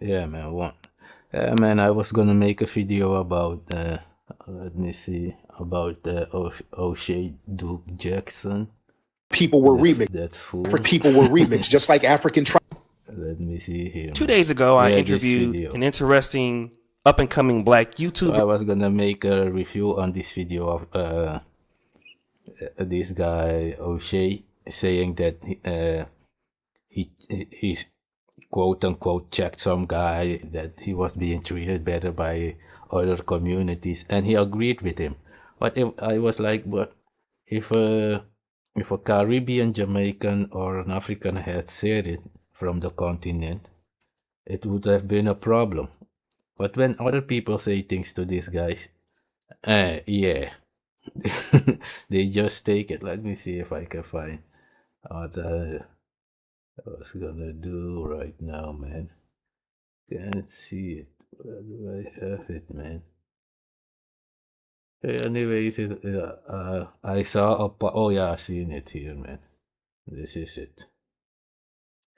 Yeah, man. One. Yeah, man. I was gonna make a video about. Let me see about O'Shea Duke Jackson. People were remixed. That fool. African people were remixed, just like African tribes. Let me see here, 2 days man. ago, I Yeah, this interviewed video. an interesting up and coming black So YouTuber. I was gonna make a review on this video of this guy O'Shea saying that he's quote unquote checked some guy that he was being treated better by other communities, and he agreed with him. But if I was like, but if a if a Caribbean, Jamaican, or an African had said it from the continent, it would have been a problem. But when other people say things to these guys, yeah, they just take it. Let me see if I can find what I was gonna do right now, man. Can't see it. Where do I have it, man? Anyways, I saw a oh yeah, I seen it here, man. This is it.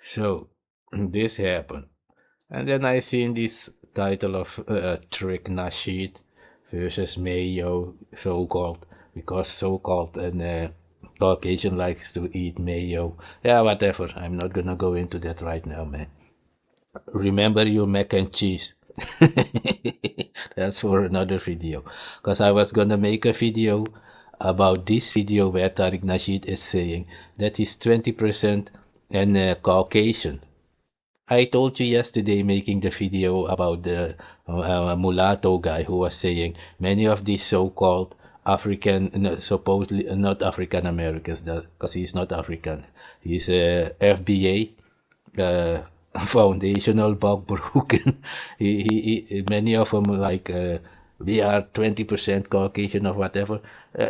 So this happened, and then I seen this title of Tariq Nasheed versus Mayo, so-called, because so-called and Caucasian likes to eat mayo. Yeah, whatever. I'm not gonna go into that right now, man. Remember your mac and cheese. That's for another video. Because I was gonna make a video about this video where Tariq Nasheed is saying that he's 20% and Caucasian. I told you yesterday making the video about the mulatto guy who was saying many of these so-called African, no, supposedly not African Americans, because he's not African. He's a FBA, foundational bug broken. Many of them like we are 20% Caucasian or whatever.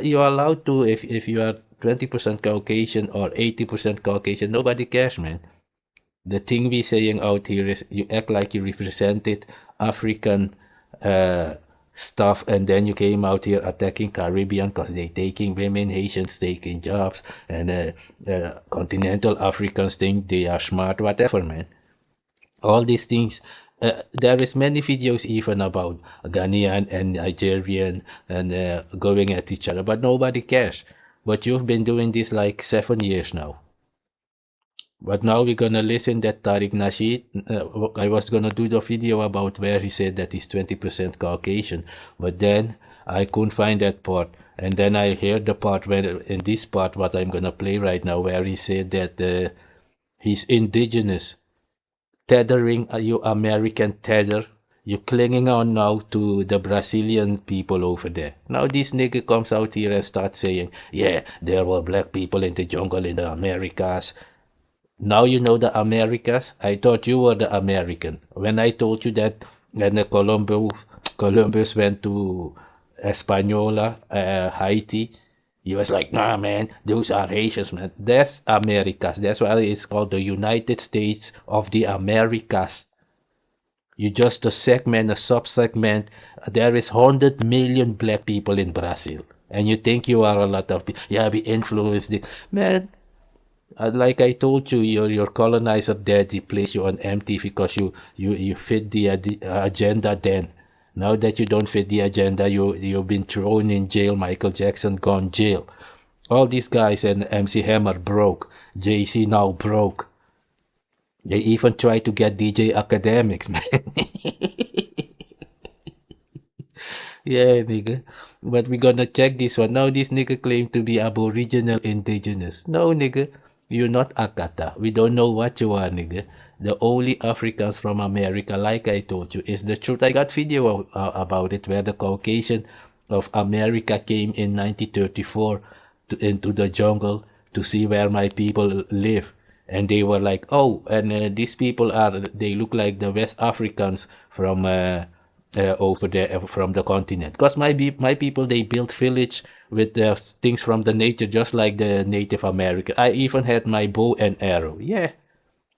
You're allowed to if you are 20% Caucasian or 80% Caucasian. Nobody cares, man. The thing we saying out here is you act like you represented African stuff, and then you came out here attacking Caribbean because they taking women, Haitians taking jobs, and continental Africans think they are smart, whatever, man. All these things. There is many videos even about Ghanaian and Nigerian and going at each other, but nobody cares. But you've been doing this like 7 years now. But now we're gonna listen that Tariq Nasheed. I was gonna do the video about where he said that he's 20% Caucasian, but then I couldn't find that part. And then I heard the part where, in this part, what I'm gonna play right now, where he said that he's indigenous, tethering you American tether. You clinging on now to the Brazilian people over there. Now this nigga comes out here and starts saying, yeah, there were black people in the jungle in the Americas. Now you know the Americas. I thought you were the American. When I told you that when Columbus went to Hispaniola, Haiti, he was like, nah, man, those are Haitians, man. That's Americas. That's why it's called the United States of the Americas. You just a segment, a sub-segment. There is 100 million black people in Brazil. And you think you are a lot of people. Yeah, we influenced it. Man, like I told you, your colonizer daddy placed you on empty because you fit the agenda then. Now that you don't fit the agenda, you've been thrown in jail. Michael Jackson gone jail. All these guys and MC Hammer broke. JC now broke. They even try to get DJ Academics, man. Yeah, nigga. But we gonna check this one. Now this nigga claim to be Aboriginal Indigenous. No, nigga. You're not Akata. We don't know what you are, nigga. The only Africans from America, like I told you, is the truth. I got video about it where the Caucasian of America came in 1934 into the jungle to see where my people live. And they were like, oh, and these people they look like the West Africans from over there from the continent. Because my people, they built village with things from the nature, just like the Native American. I even had my bow and arrow. Yeah,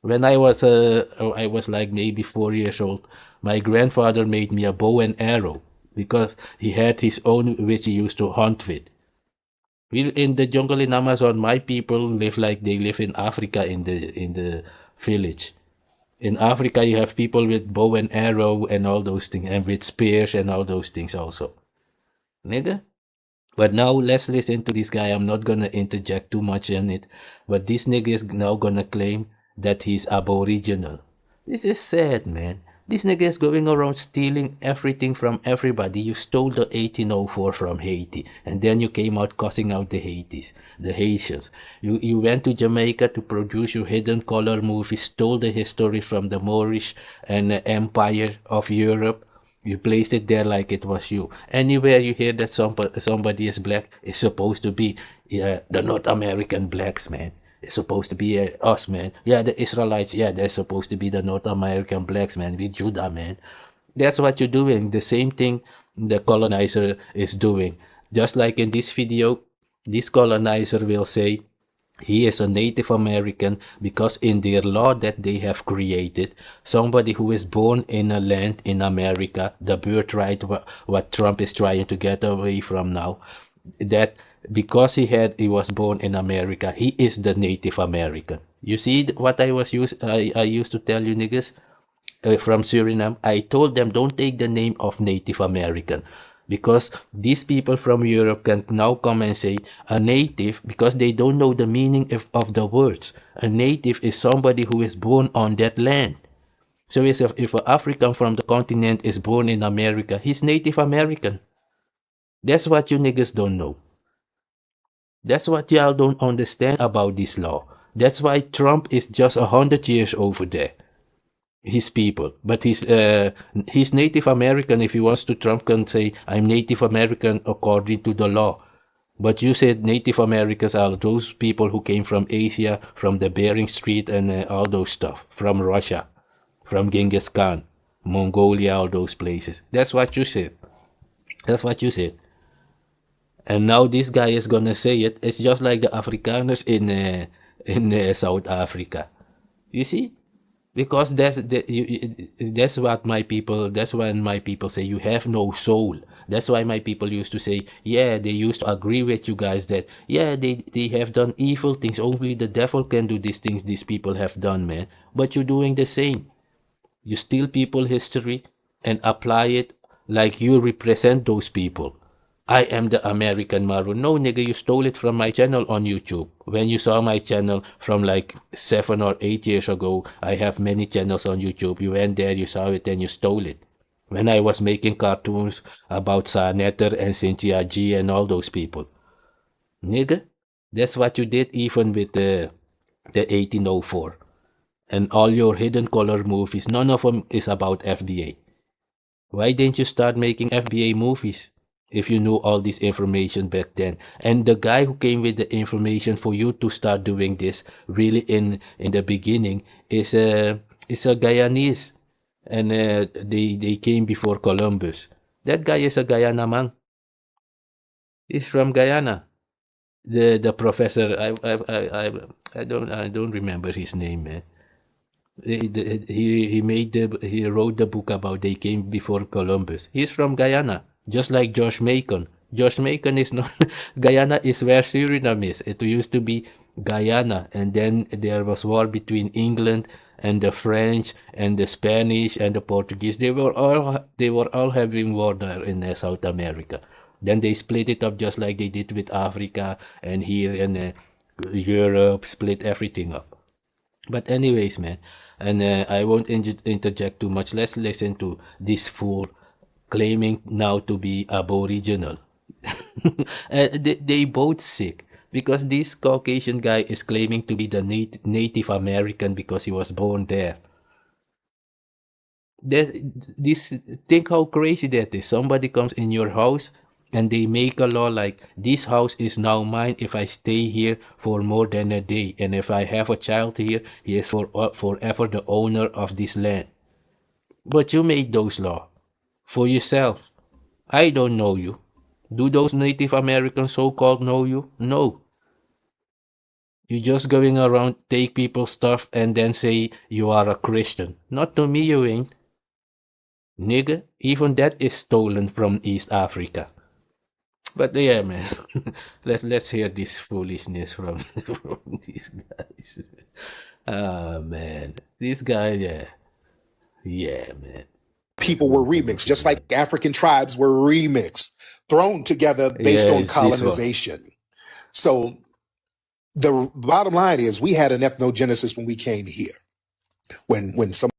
when I was like maybe 4 years old, my grandfather made me a bow and arrow because he had his own which he used to hunt with. We in the jungle in Amazon, my people live like they live in Africa in the village. In Africa, you have people with bow and arrow and all those things, and with spears and all those things also. Nigga. But now let's listen to this guy. I'm not gonna interject too much in it. But this nigga is now gonna claim that he's aboriginal. This is sad, man. This nigga is going around stealing everything from everybody. You stole the 1804 from Haiti, and then you came out cussing out the Haitians. You went to Jamaica to produce your hidden color movie, stole the history from the Moorish and Empire of Europe. You placed it there like it was you. Anywhere you hear that somebody is black, it's supposed to be the North American blacks, man. It's supposed to be us, man. Yeah, the Israelites, yeah, they're supposed to be the North American blacks, man, with Judah, man. That's what you're doing. The same thing the colonizer is doing. Just like in this video, this colonizer will say, he is a Native American because in their law that they have created, somebody who is born in a land in America, the birthright, what Trump is trying to get away from now, that because he was born in America, he is the Native American. You see what I used to tell you niggas from Suriname? I told them don't take the name of Native American, because these people from Europe can now come and say a native, because they don't know the meaning of the words. A native is somebody who is born on that land. So if an African from the continent is born in America, he's Native American. That's what you niggas don't know. That's what y'all don't understand about this law. That's why Trump is just 100 years over there. His people, but he's Native American. If he wants to, Trump can say I'm Native American according to the law. But you said Native Americans are those people who came from Asia, from the Bering Strait and all those stuff, from Russia, from Genghis Khan, Mongolia, all those places. That's what you said. That's what you said. And now this guy is gonna say it. It's just like the Afrikaners in South Africa. You see? Because that's what my people, that's when my people say you have no soul. That's why my people used to say, yeah, they used to agree with you guys that, yeah, they have done evil things. Only the devil can do these things these people have done, man. But you're doing the same. You steal people history and apply it like you represent those people. I am the American Maroon. No, nigga, you stole it from my channel on YouTube. When you saw my channel from like 7 or 8 years ago, I have many channels on YouTube. You went there, you saw it, and you stole it. When I was making cartoons about Sanetter and Cynthia G and all those people. Nigga, that's what you did even with the 1804. And all your hidden color movies, none of them is about FBA. Why didn't you start making FBA movies if you knew all this information back then? And the guy who came with the information for you to start doing this really in the beginning is a Guyanese, and they came before Columbus. That guy is a Guyana man. He's from Guyana. The professor, I don't remember his name, man. He wrote the book about they came before Columbus. He's from Guyana, just like Josh Macon. Josh Macon is not Guyana is where Suriname is. It used to be Guyana, and then there was war between England and the French and the Spanish and the Portuguese. They were all having war there in South America. Then they split it up just like they did with Africa, and here in Europe split everything up. But anyways, man, and I won't interject too much. Let's listen to this fool claiming now to be aboriginal. They both sick, because this Caucasian guy is claiming to be the Native American because he was born there. Think how crazy that is. Somebody comes in your house and they make a law like, this house is now mine if I stay here for more than a day, and if I have a child here, he is forever the owner of this land. But you made those laws for yourself. I don't know you. Do those Native Americans so-called know you? No. You're just going around, take people's stuff, and then say you are a Christian. Not to me, you ain't. Nigga, even that is stolen from East Africa. But yeah, man, let's hear this foolishness from these guys. Ah, man, this guy, yeah. Yeah, man. That's People were one thing remixed, for just like man. African tribes were remixed, thrown together Yeah, based on it's this one. colonization. So the bottom line is we had an ethnogenesis when we came here. When some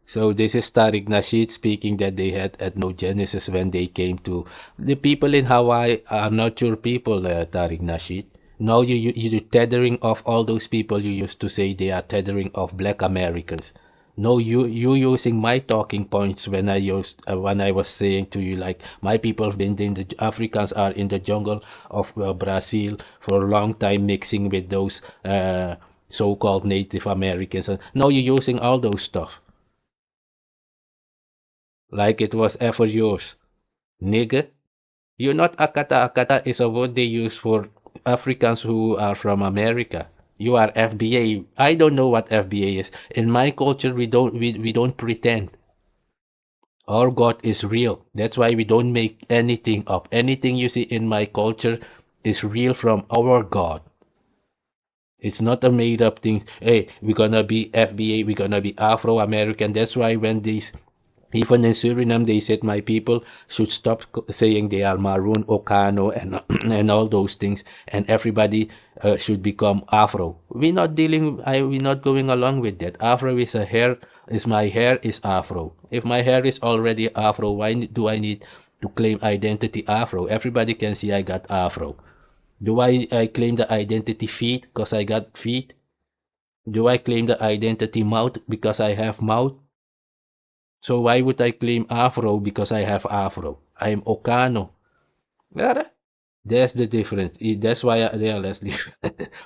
So this is Tariq Nasheed speaking that they had ethnogenesis when they came to the people in Hawaii are not your people, Tariq Nasheed. Now you're tethering off all those people you used to say they are tethering off Black Americans. No, you using my talking points when I was saying to you like my people have been in the Africans are in the jungle of Brazil for a long time mixing with those so-called Native Americans. Now you're using all those stuff like it was ever yours. Nigga, you're not Akata. Akata is a word they use for Africans who are from America. You are FBA. I don't know what FBA is. In my culture, we don't pretend. Our God is real. That's why we don't make anything up. Anything you see in my culture is real from our God. It's not a made up thing. Hey, we're gonna be FBA, we're gonna be Afro American. That's why when these even in Suriname, they said my people should stop saying they are Maroon, OKHANO, and and all those things, and everybody should become Afro. We're not dealing. We're not going along with that. Afro is a hair. Is my hair is Afro. If my hair is already Afro, why do I need to claim identity Afro? Everybody can see I got Afro. Do I claim the identity feet because I got feet? Do I claim the identity mouth because I have mouth? So why would I claim Afro because I have Afro? I'm OKHANO. Yeah, that's the difference. That's why yeah, let's leave.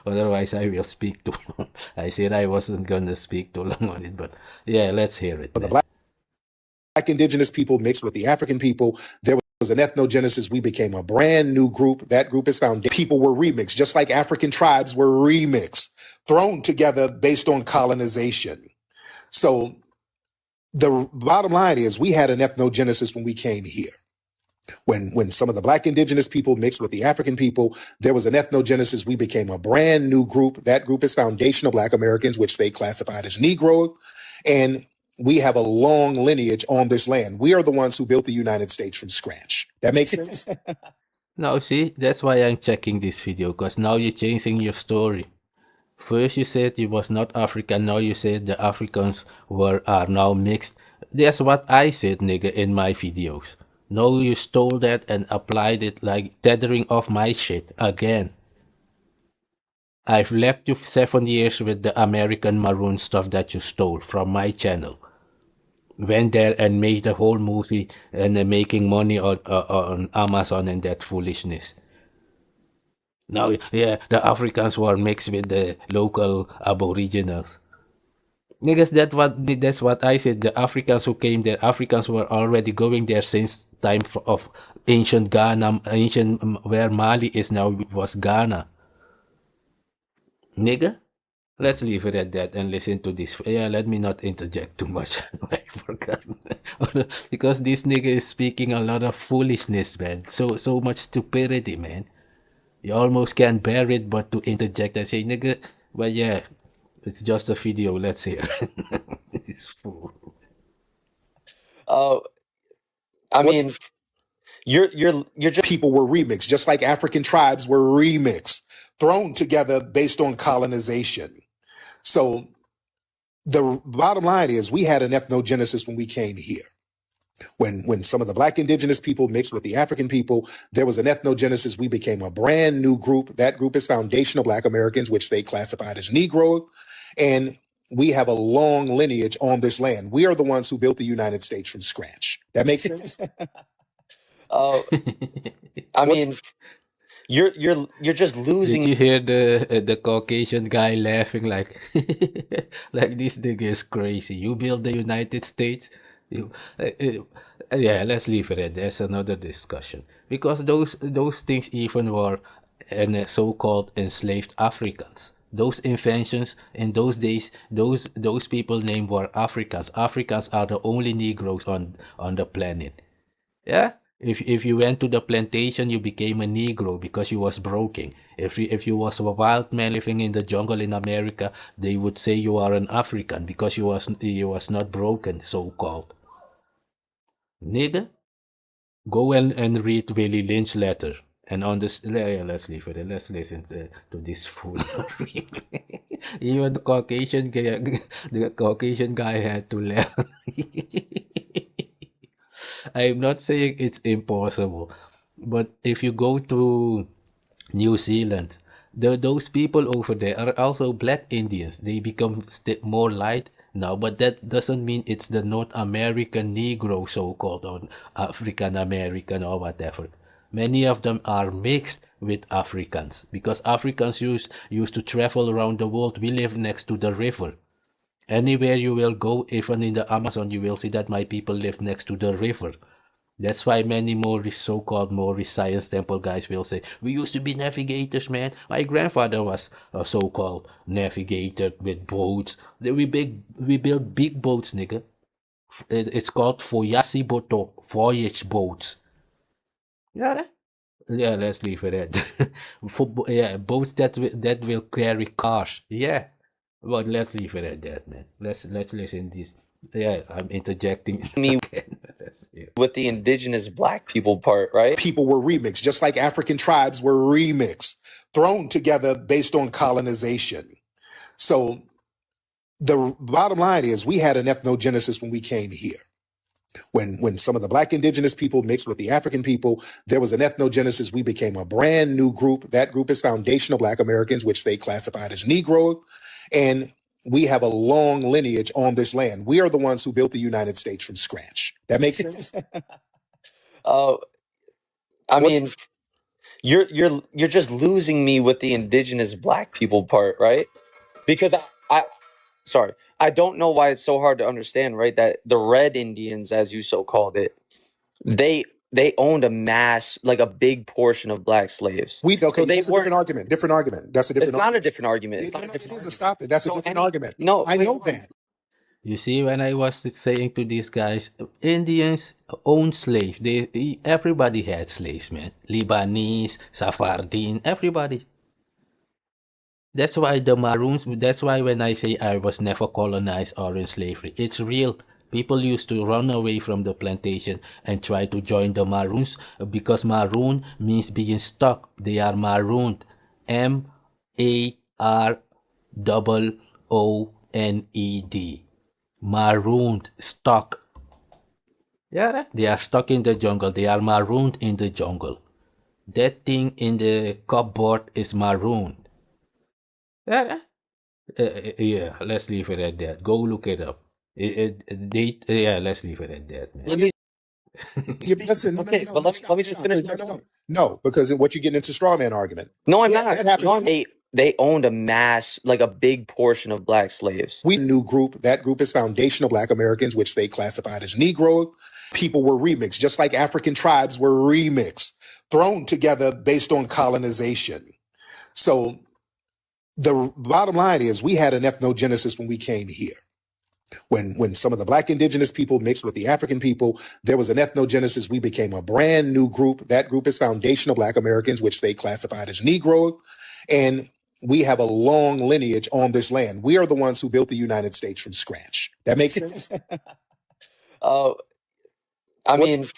Otherwise, I will speak too long. I said I wasn't gonna speak too long on it, but yeah, let's hear it, the man. black indigenous people mixed with the African people, there was an ethnogenesis. We became a brand new group. That group is found. People were remixed, just like African tribes were remixed, thrown together based on colonization. So the bottom line is we had an ethnogenesis when we came here. When some of the black indigenous people mixed with the African people, there was an ethnogenesis. We became a brand new group. That group is foundational Black Americans, which they classified as Negro. And we have a long lineage on this land. We are the ones who built the United States from scratch. That makes sense? Now see, that's why I'm checking this video, because now you're changing your story. First you said you was not African, now you said the Africans are now mixed. That's what I said, nigga, in my videos. No, you stole that and applied it like tethering off my shit again. I've left you 7 years with the American Maroon stuff that you stole from my channel. Went there and made a whole movie and making money on Amazon and that foolishness. Now, yeah, the Africans were mixed with the local aboriginals. Niggas, that's what I said. The Africans who came there, Africans were already going there since time of ancient Ghana, ancient where Mali is now was Ghana. Nigga, let's leave it at that and listen to this. Yeah, let me not interject too much. I forgot because this nigga is speaking a lot of foolishness, man. So much stupidity, man. You almost can't bear it, but to interject and say, nigga, but yeah, it's just a video. Let's hear. This fool. Oh, I What's mean, you're just people were remixed, just like African tribes were remixed, thrown together based on colonization. So the bottom line is we had an ethnogenesis when we came here. When some of the black indigenous people mixed with the African people, there was an ethnogenesis. We became a brand new group. That group is foundational Black Americans, which they classified as Negro. And we have a long lineage on this land. We are the ones who built the United States from scratch. That makes sense? oh, I What's mean, you're just Did losing. you hear the Caucasian guy laughing like like this nigga is crazy? You build the United States? You, yeah, let's leave it at that. That's another discussion because those things even were so-called enslaved Africans. Those inventions in those days, those people named were Africans. Africans are the only Negroes on the planet. Yeah, If you went to the plantation, you became a Negro because you was broken. If you was a wild man living in the jungle in America, they would say you are an African because you was not broken, so called. Nigga, go and read Willie Lynch's letter. And on this, yeah, let's leave it. Let's listen to this fool. Even the Caucasian guy had to learn. I'm not saying it's impossible, but if you go to New Zealand, those people over there are also black Indians. They become more light now, but that doesn't mean it's the North American Negro, so-called, or African American or whatever. Many of them are mixed with Africans because Africans used to travel around the world. We live next to the river. Anywhere you will go, even in the Amazon, you will see that my people live next to the river. That's why many more so-called Maori science temple guys will say, we used to be navigators, man. My grandfather was a so-called navigator with boats. We built big boats, nigga. It's called Foyasi Boto, voyage boats. Yeah, yeah, let's leave it at yeah, boats that will carry cars. Yeah, but let's leave it at that, man. Let's listen this. Yeah, I'm interjecting Me again. Let's see. with the indigenous black people part, right? People were remixed, just like African tribes were remixed, thrown together based on colonization. So the bottom line is we had an ethnogenesis when we came here. When some of the black indigenous people mixed with the African people, there was an ethnogenesis. We became a brand new group. That group is foundational black Americans, which they classified as Negro. And we have a long lineage on this land. We are the ones who built the United States from scratch. That makes sense? I mean, you're just losing me with the indigenous black people part, right? Because sorry, I don't know why it's so hard to understand, right? That the Red Indians, as you so called it, they owned like a big portion of black slaves. Okay, So they that's a different argument. Different argument. That's a It's different not a argument. different argument. It's not a It different is a argument. stop it. That's a So different any- argument. No, I wait, know that. You see, when I was saying to these guys, Indians owned slaves. Everybody had slaves, man. Lebanese, Sephardim, everybody. That's why the Maroons. That's why when I say I was never colonized or in slavery, it's real. People used to run away from the plantation and try to join the Maroons because Maroon means being stuck. They are marooned. Marooned. Marooned, stuck. Yeah, they are stuck in the jungle. They are marooned in the jungle. That thing in the cupboard is marooned. Yeah, yeah. Let's leave it at that. Go look it up. Yeah, let's leave it at that, man. Let me Listen, Okay, but let me just finish. No, because what you get into straw man argument. No, I'm Yeah, not. that happens. No, they owned like a big portion of black slaves. We new group. That group is foundational black Americans, which they classified as Negro. People were remixed, just like African tribes were remixed, thrown together based on colonization. So the bottom line is we had an ethnogenesis when we came here. When some of the black indigenous people mixed with the African people, there was an ethnogenesis. We became a brand new group. That group is foundational black Americans, which they classified as Negro. And we have a long lineage on this land. We are the ones who built the United States from scratch. That makes sense? I mean,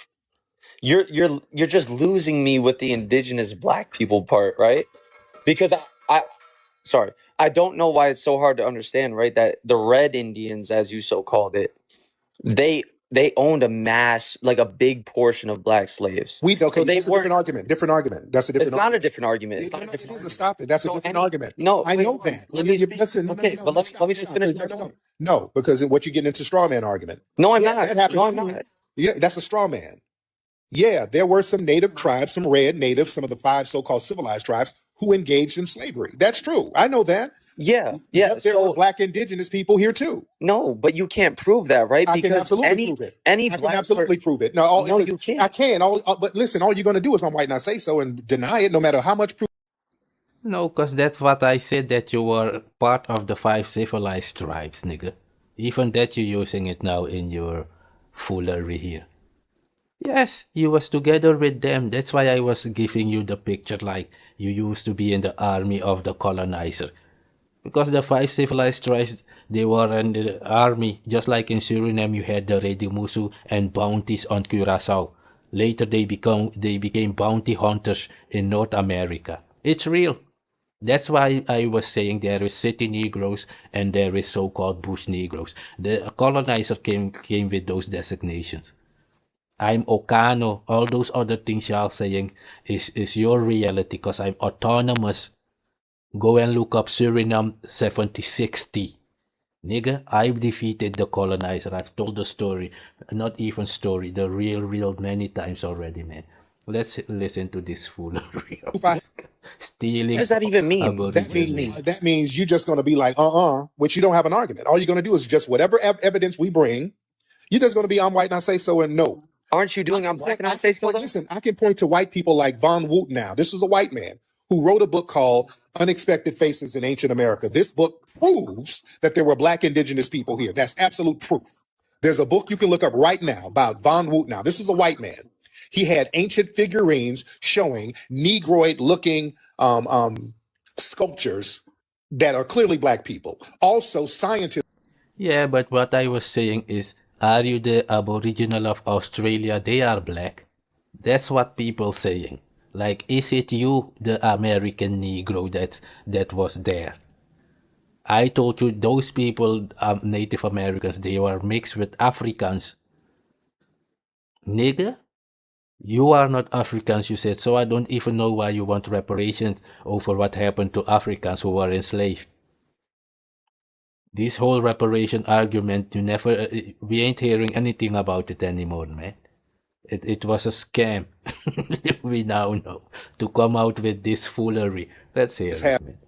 you're just losing me with the indigenous black people part, right? Because sorry, I don't know why it's so hard to understand, right? That the Red Indians, as you so called it, they owned like a big portion of black slaves. Okay, So they that's a different argument. Different argument. That's a different It's argument. not a different argument. It's not a It different is a stop it. That's a So different any- argument. No, I wait, know that. let me speak. Listen, Okay, but let me just finish. No, because what you get into straw man argument. No, I'm Yeah, not. that happens No, I'm too. not. Yeah, that's a straw man. Yeah, there were some native tribes, some red natives, some of the 5 so-called civilized tribes who engaged in slavery. That's true. I know that. Yeah. But there were So black indigenous people here too. no, but you can't prove that, right? I can Because absolutely prove it. any I can black absolutely prove it. No, No, you can't. I can. But listen, all you're going to do is on white not say so and deny it, no matter how much proof. No, because that's what I said, that you were part of the 5 civilized tribes, nigga. Even that you're using it now in your foolery here. Yes, you was together with them. That's why I was giving you the picture like you used to be in the army of the colonizer. Because the five civilized tribes, they were in the army. Just like in Suriname, you had the Redimusu and bounties on Curacao. Later, they became bounty hunters in North America. It's real. That's why I was saying there is city Negroes and there is so-called bush Negroes. The colonizer came with those designations. I'm OKHANO. All those other things y'all saying is your reality because I'm autonomous. Go and look up Suriname 7060. Nigga, I've defeated the colonizer. I've told the story. Not even story, the real many times already, man. Let's listen to this foolery of this guy. What Stealing does that even mean? Aborigines. That means you're just going to be like, which you don't have an argument. All you're going to do is just whatever evidence we bring, you're just going to be, I'm white and I say so and no. Aren't you doing I'm black and I say so? Listen, I can point to white people like Von Woot now. This is a white man who wrote a book called Unexpected Faces in Ancient America. This book proves that there were black indigenous people here. That's absolute proof. There's a book you can look up right now about Von Woot now. This is a white man. He had ancient figurines showing Negroid-looking sculptures that are clearly black people. Also, scientists. Yeah, but what I was saying is, are you the Aboriginal of Australia? They are black. That's what people saying. Like, is it you, the American Negro that was there? I told you those people, Native Americans, they were mixed with Africans. Nigga, you are not Africans, you said, so I don't even know why you want reparations over what happened to Africans who were enslaved. This whole reparation argument, we ain't hearing anything about it anymore, man. It was a scam. We now know to come out with this foolery. Let's hear it, man.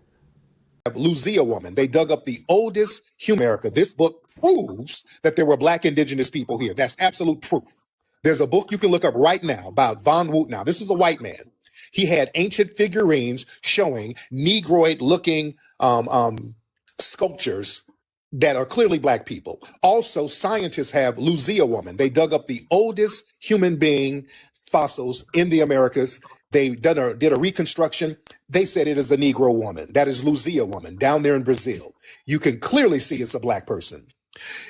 Lucia woman. They dug up the oldest human America. This book proves that there were black indigenous people here. That's absolute proof. There's a book you can look up right now about Von Woot now. This is a white man. He had ancient figurines showing Negroid-looking sculptures that are clearly black people. Also, scientists have Lucia woman. They dug up the oldest human being fossils in the Americas. They did a reconstruction. They said it is the Negro woman. That is Lucia woman down there in Brazil. You can clearly see it's a black person.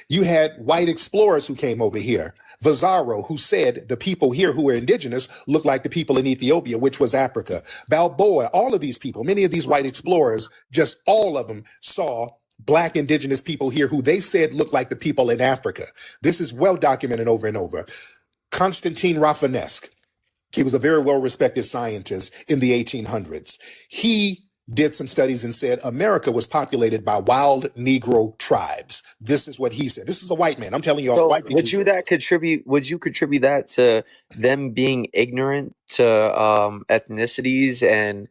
You had white explorers who came over here. Vizarro, who said the people here who are indigenous look like the people in Ethiopia, which was Africa. Balboa, all of these people, many of these white explorers, just all of them saw black indigenous people here who they said look like the people in Africa. This is well documented over and over. Constantine Rafinesque, he was a very well-respected scientist in the 1800s. He did some studies and said America was populated by wild Negro tribes. This is what he said. This is a white man. I'm telling you, all So white people. would you contribute that to them being ignorant to ethnicities and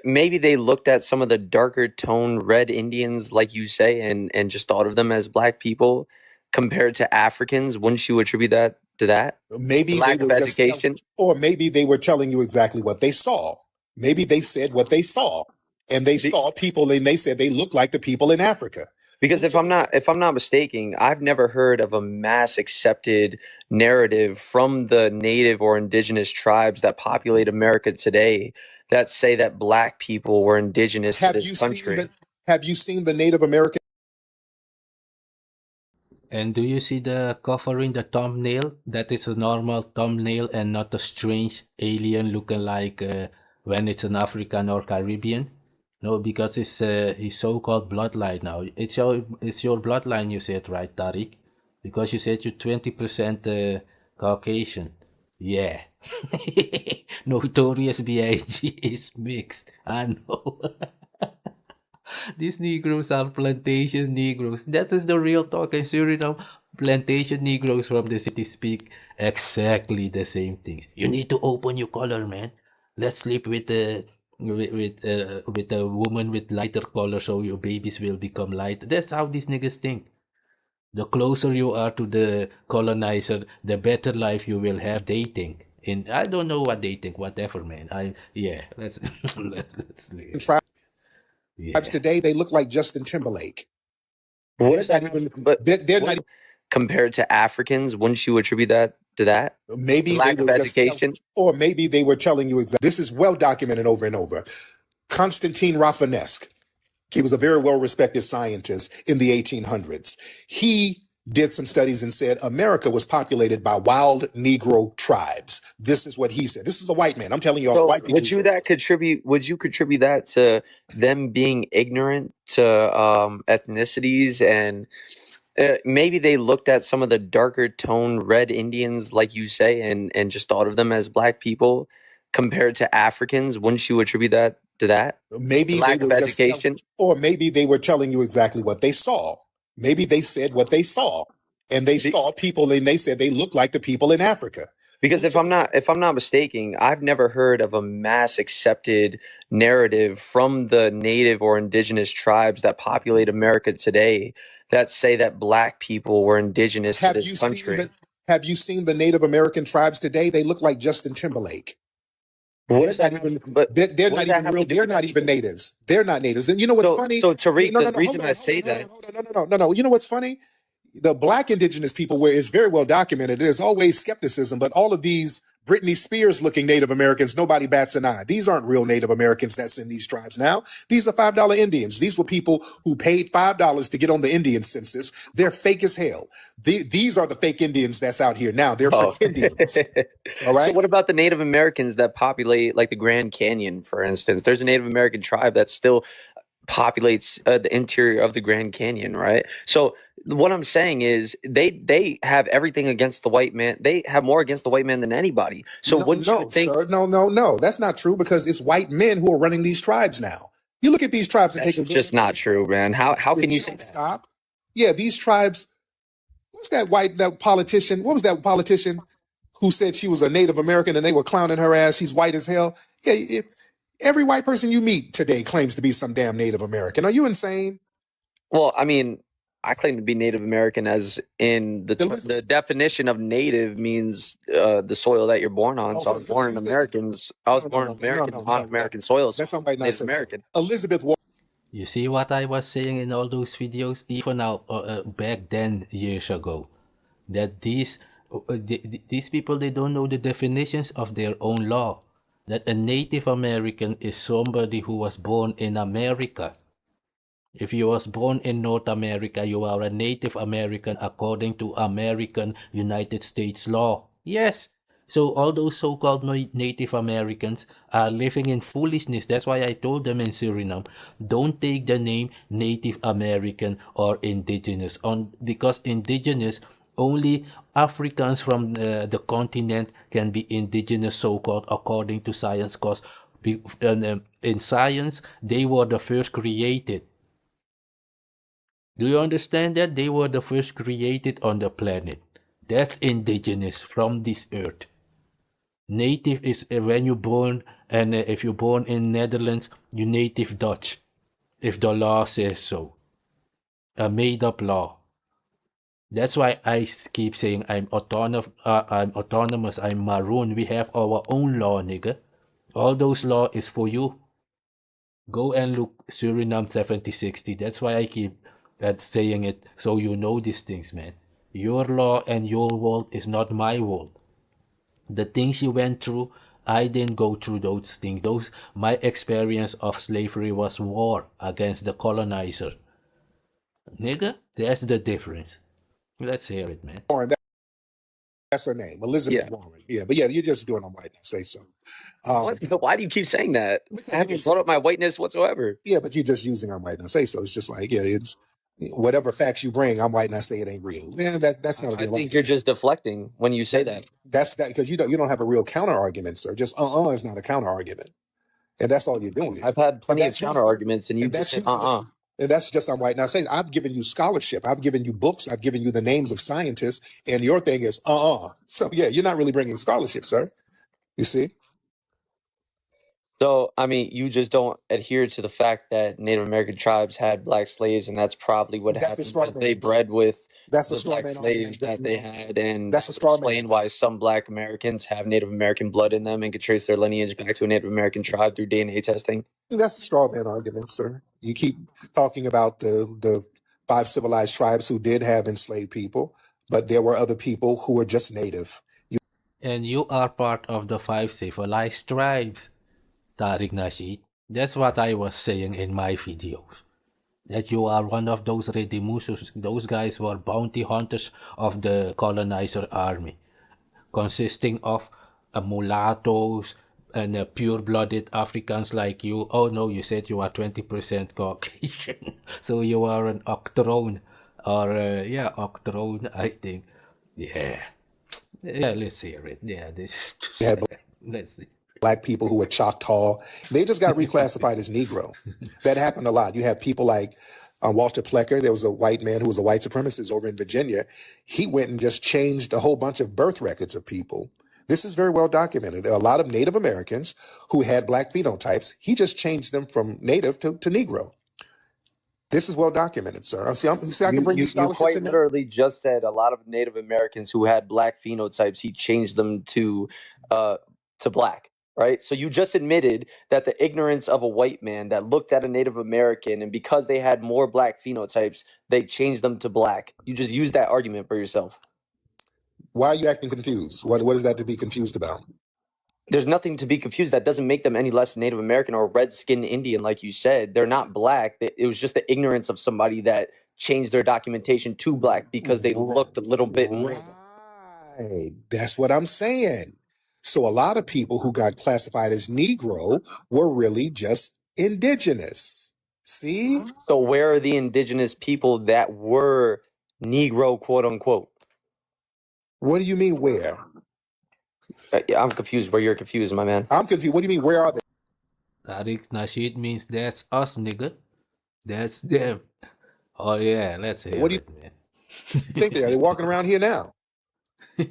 maybe they looked at some of the darker toned red Indians, like you say, and just thought of them as black people compared to Africans? Wouldn't you attribute that to that? Maybe Lack they of were just education? or maybe they were telling you exactly what they saw. Maybe they said what they saw, and they Be- saw people and they said they look like the people in Africa. Because if I'm not mistaken, I've never heard of a mass accepted narrative from the native or indigenous tribes that populate America today that say that black people were indigenous to this country. Have you seen the Native American? And do you see the covering the thumbnail? That is a normal thumbnail and not a strange alien looking like when it's an African or Caribbean. No, because it's his so-called bloodline now. It's your bloodline, you said, right, Tariq? Because you said you're 20% Caucasian. Yeah. Notorious B.I.G. is mixed. I know. These Negroes are plantation Negroes. That is the real talk in Suriname. Plantation Negroes from the city speak exactly the same things. You need to open your color, man. Let's sleep with a woman with lighter color so your babies will become light. That's how these niggas think. The closer you are to the colonizer, the better life you will have. They think. And I don't know what they think. Whatever, man. Let's let's leave. Tribes today, they look like Justin Timberlake. What is that? They're not Compared to Africans, wouldn't you attribute that to that? Maybe they Lack of were just education? or maybe they were telling you exactly. This is well documented over and over. Konstantin Rafinesque, he was a very well-respected scientist in the 1800s. He did some studies and said America was populated by wild Negro tribes. This is what he said. This is a white man. I'm telling you, all So white people. would you contribute that to them being ignorant to ethnicities, and maybe they looked at some of the darker toned red Indians, like you say, and just thought of them as black people compared to Africans? Wouldn't you attribute that to that? Maybe The they lack of were just education? or maybe they were telling you exactly what they saw. Maybe they said what they saw, and they Be- saw people, and they said they looked like the people in Africa. Because if I'm not mistaken, I've never heard of a mass accepted narrative from the native or indigenous tribes that populate America today that say that black people were indigenous to Have this you seen country. have you seen the Native American tribes today? They look like Justin Timberlake. What They're does not that even. have, but They're what not does that even have real. to do They're with not even anything? natives. They're not natives. And you know what's funny? So Tariq, No, the no, no. reason Hold I on, say that, no. You know what's funny? The black indigenous people, where it's very well documented, there's always skepticism, but all of these Britney Spears looking Native Americans, nobody bats an eye. These aren't real Native Americans that's in these tribes now. These are $5 Indians. These were people who paid $5 to get on the Indian census. They're fake as hell. These are the fake Indians that's out here now. They're oh. pretendians. All So right. what about the Native Americans that populate like the Grand Canyon, for instance? There's a Native American tribe that still populates the interior of the Grand Canyon, right? So what I'm saying is they have everything against the white man. They have more against the white man than anybody. So wouldn't you think, sir, no. That's not true, because it's white men who are running these tribes now. You look at these tribes and take that's a just not true, man? How if can you you say don't that? stop. Yeah, these tribes. What's that politician? What was that politician who said she was a Native American and they were clowning her ass? She's white as hell. Yeah, every white person you meet today claims to be some damn Native American. Are you insane? Well, I mean, I claim to be Native American, as in the definition of native means the soil that you're born on. So I was born in Americans. I was born in American on American soil. So That's somebody not Native say so. American. Elizabeth You see what I was saying in all those videos, even now, back then, years ago, that these people, they don't know the definitions of their own law. That a Native American is somebody who was born in America. If you was born in North America, you are a Native American according to American United States law. Yes. So all those so-called Native Americans are living in foolishness. That's why I told them in Suriname, don't take the name Native American or Indigenous, because Indigenous, only Africans from the continent can be indigenous, so-called, according to science, because in science, they were the first created. Do you understand that? They were the first created on the planet. That's indigenous, from this earth. Native is when you're born, and if you're born in Netherlands, you native Dutch, if the law says so. A made-up law. That's why I keep saying I'm autonomous, I'm Maroon. We have our own law, nigga. All those law is for you. Go and look Suriname 7060. That's why I keep saying it, so you know these things, man. Your law and your world is not my world. The things you went through, I didn't go through those things. My experience of slavery was war against the colonizer. Nigga, that's the difference. Let's hear it, man. Warren, that's her name, Elizabeth Yeah. Warren. Yeah, but yeah, you're just doing them white now. Say so. Why do you keep saying that? Because I you haven't just brought said up my whiteness whatsoever. Yeah, but you're just using I'm white now. Say so. It's just like, yeah, it's whatever facts you bring, I'm white and I say it ain't real. Yeah, that's not a I real think you're argument. just deflecting when you say that. That's that because you don't have a real counter argument, sir. Just is not a counter argument. And that's all you're doing. I've had And plenty of that's counter usually arguments, and you and just that's said, usually and that's just I'm white now. Saying I've given you scholarship, I've given you books, I've given you the names of scientists, and your thing is So yeah, you're not really bringing scholarship, sir. You see? So, I mean, you just don't adhere to the fact that Native American tribes had black slaves, and that's probably what That's a happened. straw Was they man. bred with That's a the straw black man argument. slaves that they had, and That's that a would straw man. explain why some black Americans have Native American blood in them and could trace their lineage back to a Native American tribe through DNA testing. That's a straw man argument, sir. You keep talking about the 5 civilized tribes who did have enslaved people, but there were other people who were just native. And you are part of the 5 civilized tribes, Tariq Nasheed. That's what I was saying in my videos. That you are one of those Redimusus. Those guys were bounty hunters of the colonizer army, consisting of mulattoes and pure-blooded Africans like you. Oh no, you said you are 20% Caucasian. So you are an octrone. Or, yeah, octrone, I think. Yeah. Yeah, let's hear it. Yeah, this is too You had sad. Let's see. black people who were Choctaw. They just got reclassified as Negro. That happened a lot. You have people like Walter Plecker. There was a white man who was a white supremacist over in Virginia. He went and just changed a whole bunch of birth records of people. This is very well documented. There are a lot of Native Americans who had black phenotypes. He just changed them from Native to Negro. This is well documented, sir. See, I can bring you You scholarships quite in there. literally just said a lot of Native Americans who had black phenotypes, he changed them to black, right? So you just admitted that the ignorance of a white man that looked at a Native American, and because they had more black phenotypes, they changed them to black. You just used that argument for yourself. Why are you acting confused? What is that to be confused about? There's nothing to be confused. That doesn't make them any less Native American or red-skinned Indian, like you said. They're not black. It was just the ignorance of somebody that changed their documentation to black because they looked a little bit more. Right. That's what I'm saying. So a lot of people who got classified as Negro were really just indigenous. See? So where are the indigenous people that were Negro, quote unquote? What do you mean where? I'm confused where you're confused, my man. I'm confused. What do you mean where are they? Tariq Nasheed means that's us, nigga. That's them. Oh yeah, let's hear What do you it, man. think they are? They're walking around here now. But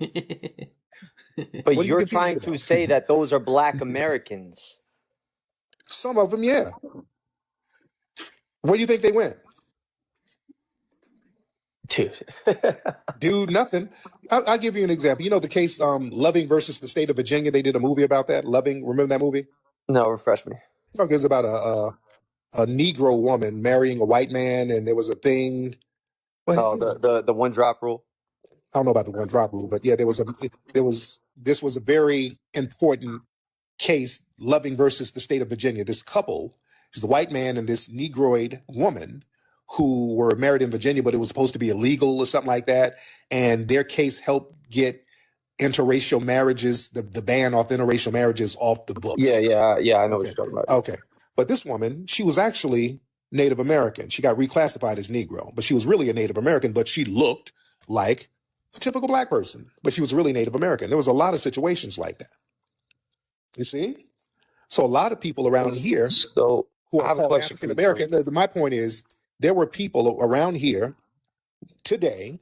What are you you're confused trying to about? say that those are black Americans. Some of them, yeah. Where do you think they went? Dude. Nothing. I'll give you an example. You know the case Loving versus the state of Virginia? They did a movie about that. Loving, remember that movie? No, refresh me. Okay, it's about a Negro woman marrying a white man, and there was a thing. Well, Oh, the one drop rule. I don't know about the one drop rule, but yeah, this was a very important case, Loving versus the state of Virginia. This couple, is the white man and this Negroid woman who were married in Virginia, but it was supposed to be illegal or something like that. And their case helped get interracial marriages, the ban off interracial marriages off the books. Yeah, I know what Okay. you're talking about. Okay. But this woman, she was actually Native American. She got reclassified as Negro, but she was really a Native American, but she looked like a typical black person, but she was really Native American. There was a lot of situations like that. You see? So a lot of people around here So who I are have a called question for African you, American, my point is there were people around here today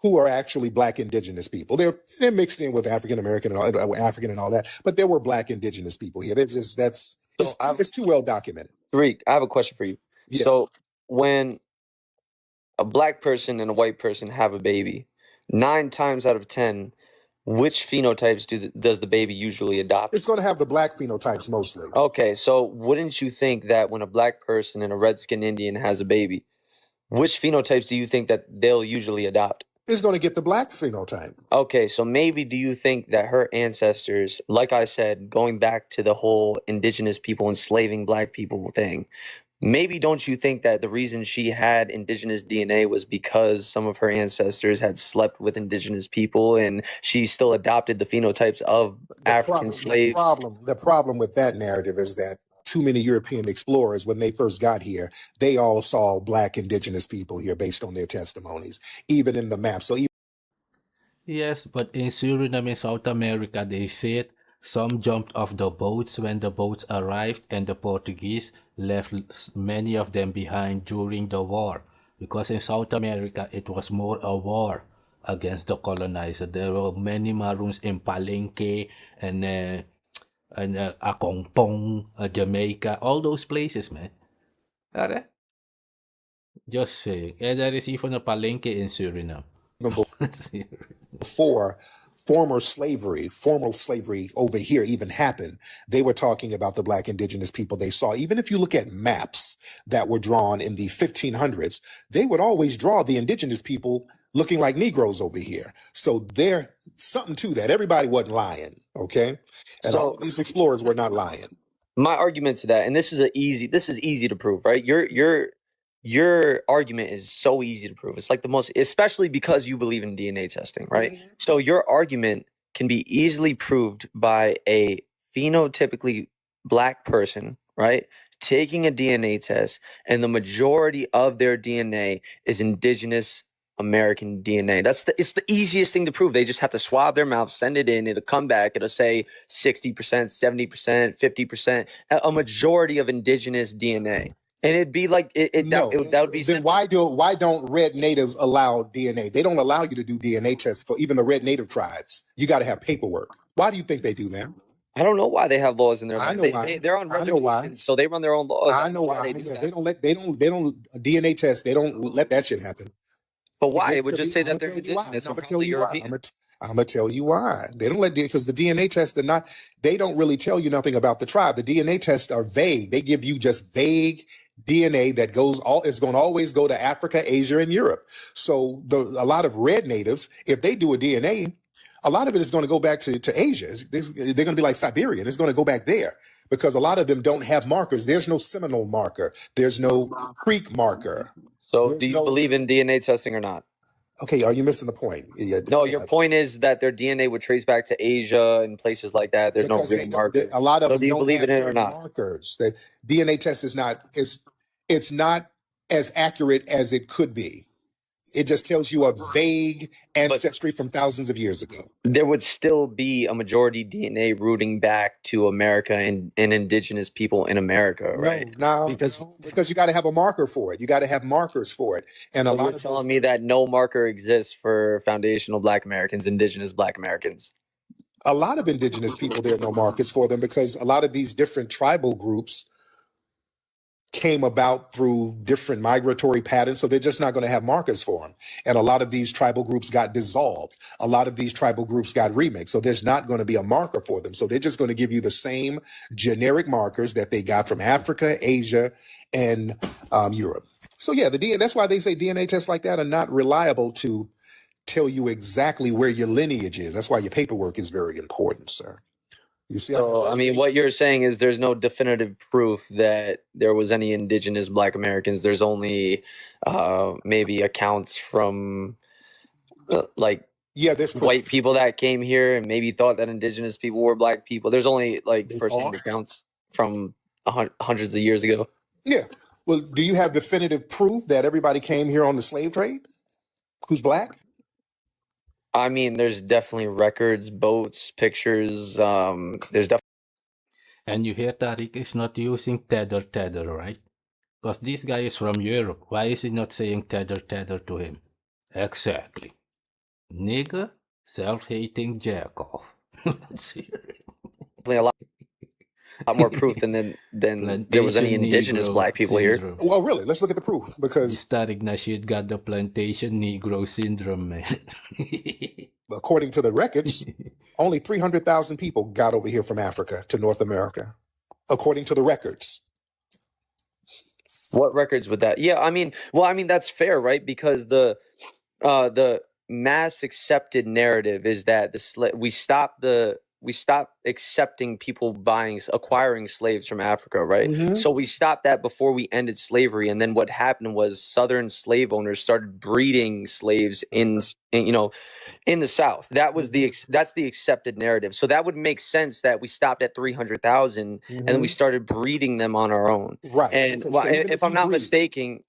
who are actually black indigenous people. They're mixed in with African American and African and all that, but there were black indigenous people here. It's too well documented. Tariq, I have a question for you. Yeah. So when a black person and a white person have a baby, 9 times out of 10, which phenotypes does the baby usually adopt? It's going to have the black phenotypes mostly. Okay, so wouldn't you think that when a black person and a red-skinned Indian has a baby, which phenotypes do you think that they'll usually adopt? It's going to get the black phenotype. Okay, so maybe do you think that her ancestors, like I said, going back to the whole indigenous people enslaving black people thing, maybe don't you think that the reason she had indigenous DNA was because some of her ancestors had slept with indigenous people and she still adopted the phenotypes of African slaves? The problem with that narrative is that too many European explorers, when they first got here, they all saw black indigenous people here based on their testimonies, even in the map. So Yes, but in Suriname, South America, they said some jumped off the boats when the boats arrived, and the Portuguese left many of them behind during the war. Because in South America, it was more a war against the colonizer. There were many Maroons in Palenque and Akongpong, Jamaica, all those places, man. Are? Just saying. And there is even a Palenque in Suriname. before formal slavery over here even happened, they were talking about the black indigenous people they saw. Even if you look at maps that were drawn in the 1500s, they would always draw the indigenous people looking like Negroes over here. So there's something to that. Everybody wasn't lying, okay? And all So these explorers were not lying. my argument to that, and this is easy to prove, right? Your argument is so easy to prove. It's like the most, especially because you believe in DNA testing, right? Mhm. So your argument can be easily proved by a phenotypically black person, right? Taking a DNA test, and the majority of their DNA is indigenous American DNA. It's the easiest thing to prove. They just have to swab their mouth, send it in, it'll come back, it'll say 60%, 70%, 50%, a majority of indigenous DNA. And it'd be like No. that would be Then simple. why don't red natives allow DNA? They don't allow you to do DNA tests for even the red native tribes. You got to have paperwork. Why do you think they do that? I don't know why they have laws in their I land. know why. They're on I know why. reservations, so they run their own laws. I know why. they do Yeah, that. they don't DNA test. They don't let that shit happen. But why? It would Could just be- say I'ma that they're tell you why. indigenous I'm or gonna tell probably you why. European. I'm gonna tell you why. They don't let because the DNA tests are not. They don't really tell you nothing about the tribe. The DNA tests are vague. They give you just vague DNA that goes all. It's going to always go to Africa, Asia, and Europe. So a lot of red natives, if they do a DNA, a lot of it is going to go back to Asia. They're going to be like Siberian. It's going to go back there because a lot of them don't have markers. There's no Seminole marker. There's no Creek marker. So There's do you no- believe in DNA testing or not? Okay, are you missing the point? Yeah, No, your point is that their DNA would trace back to Asia and places like that. There's no because real marker. a lot of So them do you don't believe have in it or not? markers. The DNA test is not it's not as accurate as it could be. It just tells you a vague ancestry from thousands of years ago. There would still be a majority DNA rooting back to America and indigenous people in America, right? No, Because because you got to have a marker for it. You got to have markers for it, and a so lot you're of telling me that no marker exists for foundational Black Americans, indigenous Black Americans. a lot of indigenous people, there are no markers for them because a lot of these different tribal groups came about through different migratory patterns, so they're just not going to have markers for them. And a lot of these tribal groups got dissolved. A lot of these tribal groups got remixed, so there's not going to be a marker for them. So they're just going to give you the same generic markers that they got from Africa, Asia, and Europe. So yeah, the DNA. That's why they say DNA tests like that are not reliable to tell you exactly where your lineage is. That's why your paperwork is very important, sir. You see, So, I mean, what you're saying is there's no definitive proof that there was any indigenous Black Americans. There's only maybe accounts from like yeah, there's proof. white people that came here and maybe thought that indigenous people were Black people. There's only like They first-hand are. accounts from hundreds of years ago. Yeah. Well, do you have definitive proof that everybody came here on the slave trade? Who's Black? I mean, there's definitely records, boats, pictures. There's definitely. And you hear Tariq is not using tether, right? Because this guy is from Europe. Why is he not saying tether to him? Exactly. Nigger, self-hating jack-off. Let's hear it. a lot more proof than there was any Plantation indigenous Negro Black people syndrome. here. Well, really, let's look at the proof because This Tariq Nasheed got the plantation Negro syndrome, man. according to the records, only 300,000 people got over here from Africa to North America. According to the records. What records would that? Yeah, I mean, that's fair, right? Because the mass accepted narrative is that we stopped accepting people acquiring slaves from Africa, right? Mhm. So we stopped that before we ended slavery, and then what happened was Southern slave owners started breeding slaves in the South. That was that's the accepted narrative. So that would make sense that we stopped at 300,000 and then we started breeding them on our own. Right. And Okay, so even if I'm not mistaken,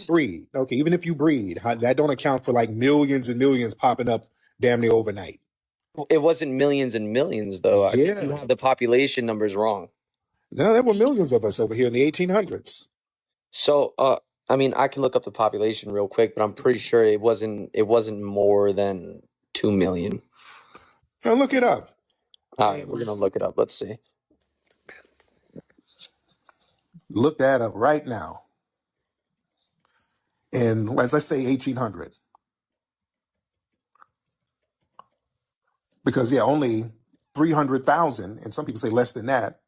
breed, okay, even if you breed, that don't account for like millions and millions popping up damn near overnight. it wasn't millions and millions though. I think Yeah. you have the population numbers wrong. No, there were millions of us over here in the 1800s. So I mean, I can look up the population real quick, but I'm pretty sure it wasn't more than 2 million. Now look it up. All right, we're gonna look it up. Let's see. Look that up right now. And let's say 1800. Because yeah, only 300,000, and some people say less than that,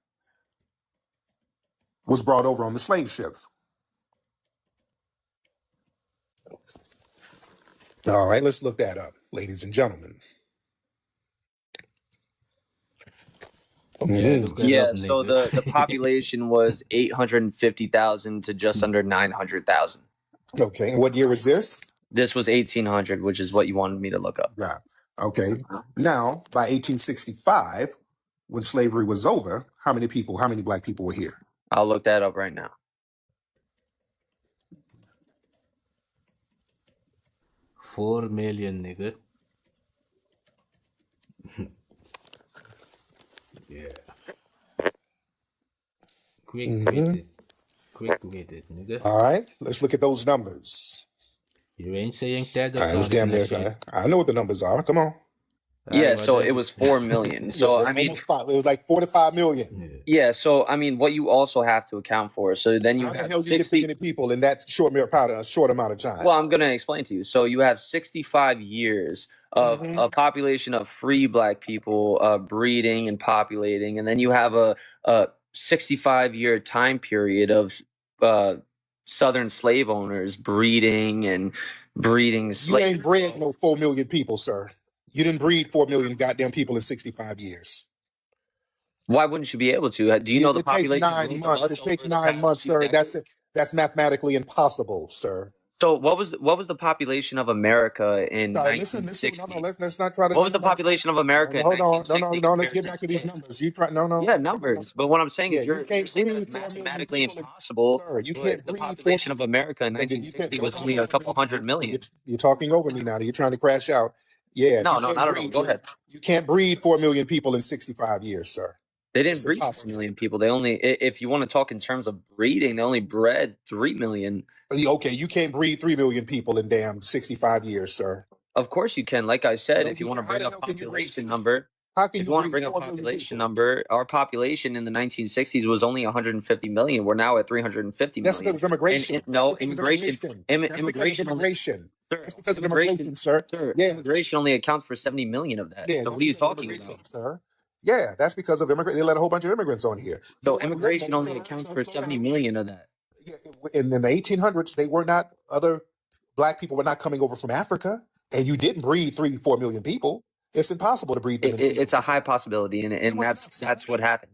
was brought over on the slave ship. All right, let's look that up, ladies and gentlemen. Yeah, look it Yeah, up, so nigga. the population was 850,000 to just under 900,000. Okay, and what year was this? This was 1800, which is what you wanted me to look up. Yeah. Okay. Now, by 1865, when slavery was over, how many black people were here? I'll look that up right now. 4 million, nigga. Yeah. Quick with it. Quick with it, nigga. All right, let's look at those numbers. You ain't saying that. All right, it was damn near. I know what the numbers are. Come on. Yeah, so it was 4 million. So I mean, it was like 4 to 5 million. Yeah, so I mean, what you also have to account for. So then you How the have hell you get 60 many people in that short amount of time? Well, I'm going to explain to you. So you have 65 years of a population of free black people breeding and populating, and then you have a 65-year time period of Southern slave owners breeding and breeding You slaves. ain't bred no 4 million people, sir. You didn't breed 4 million goddamn people in 65 years. Why wouldn't you be able to? Do you know the It takes population? 9 months. It takes 9 months, sir. That's mathematically impossible, sir. So what was the population of America in 1960? No, let's not try to. What was the population of America in Hold on, 1960? no. Let's get back to these numbers. You try, no. Yeah, numbers. But what I'm saying is, you can't saying breed it's 4 million mathematically people in- impossible. Sir, you but can't the breed population of America in 1960 was only a couple hundred million. You're talking over me now. You're trying to crash out. Yeah. No, not at all. Go ahead. You can't breed 4 million people in 65 years, sir. They didn't breed 4 million people. They only, if you want to talk in terms of breeding, they only bred 3 million. Okay, you can't breed 3 million people in damn 65 years, sir. Of course you can. Like I said, if you want to bring up population number, if you want to bring up population number, our population in the 1960s was only 150 million. We're now at 350 million. That's because of immigration. No, immigration. Immigration. That's because of immigration, sir. Yeah, immigration only accounts for 70 million of that. Yeah, so what are you talking about, sir? Yeah, that's because of immigrants. They let a whole bunch of immigrants on here. So immigration only accounts for 70 million of that. In the 1800s, other black people were not coming over from Africa, and you didn't breed 3-4 million people. It's impossible to breed them. It's a high possibility, and that's what happened.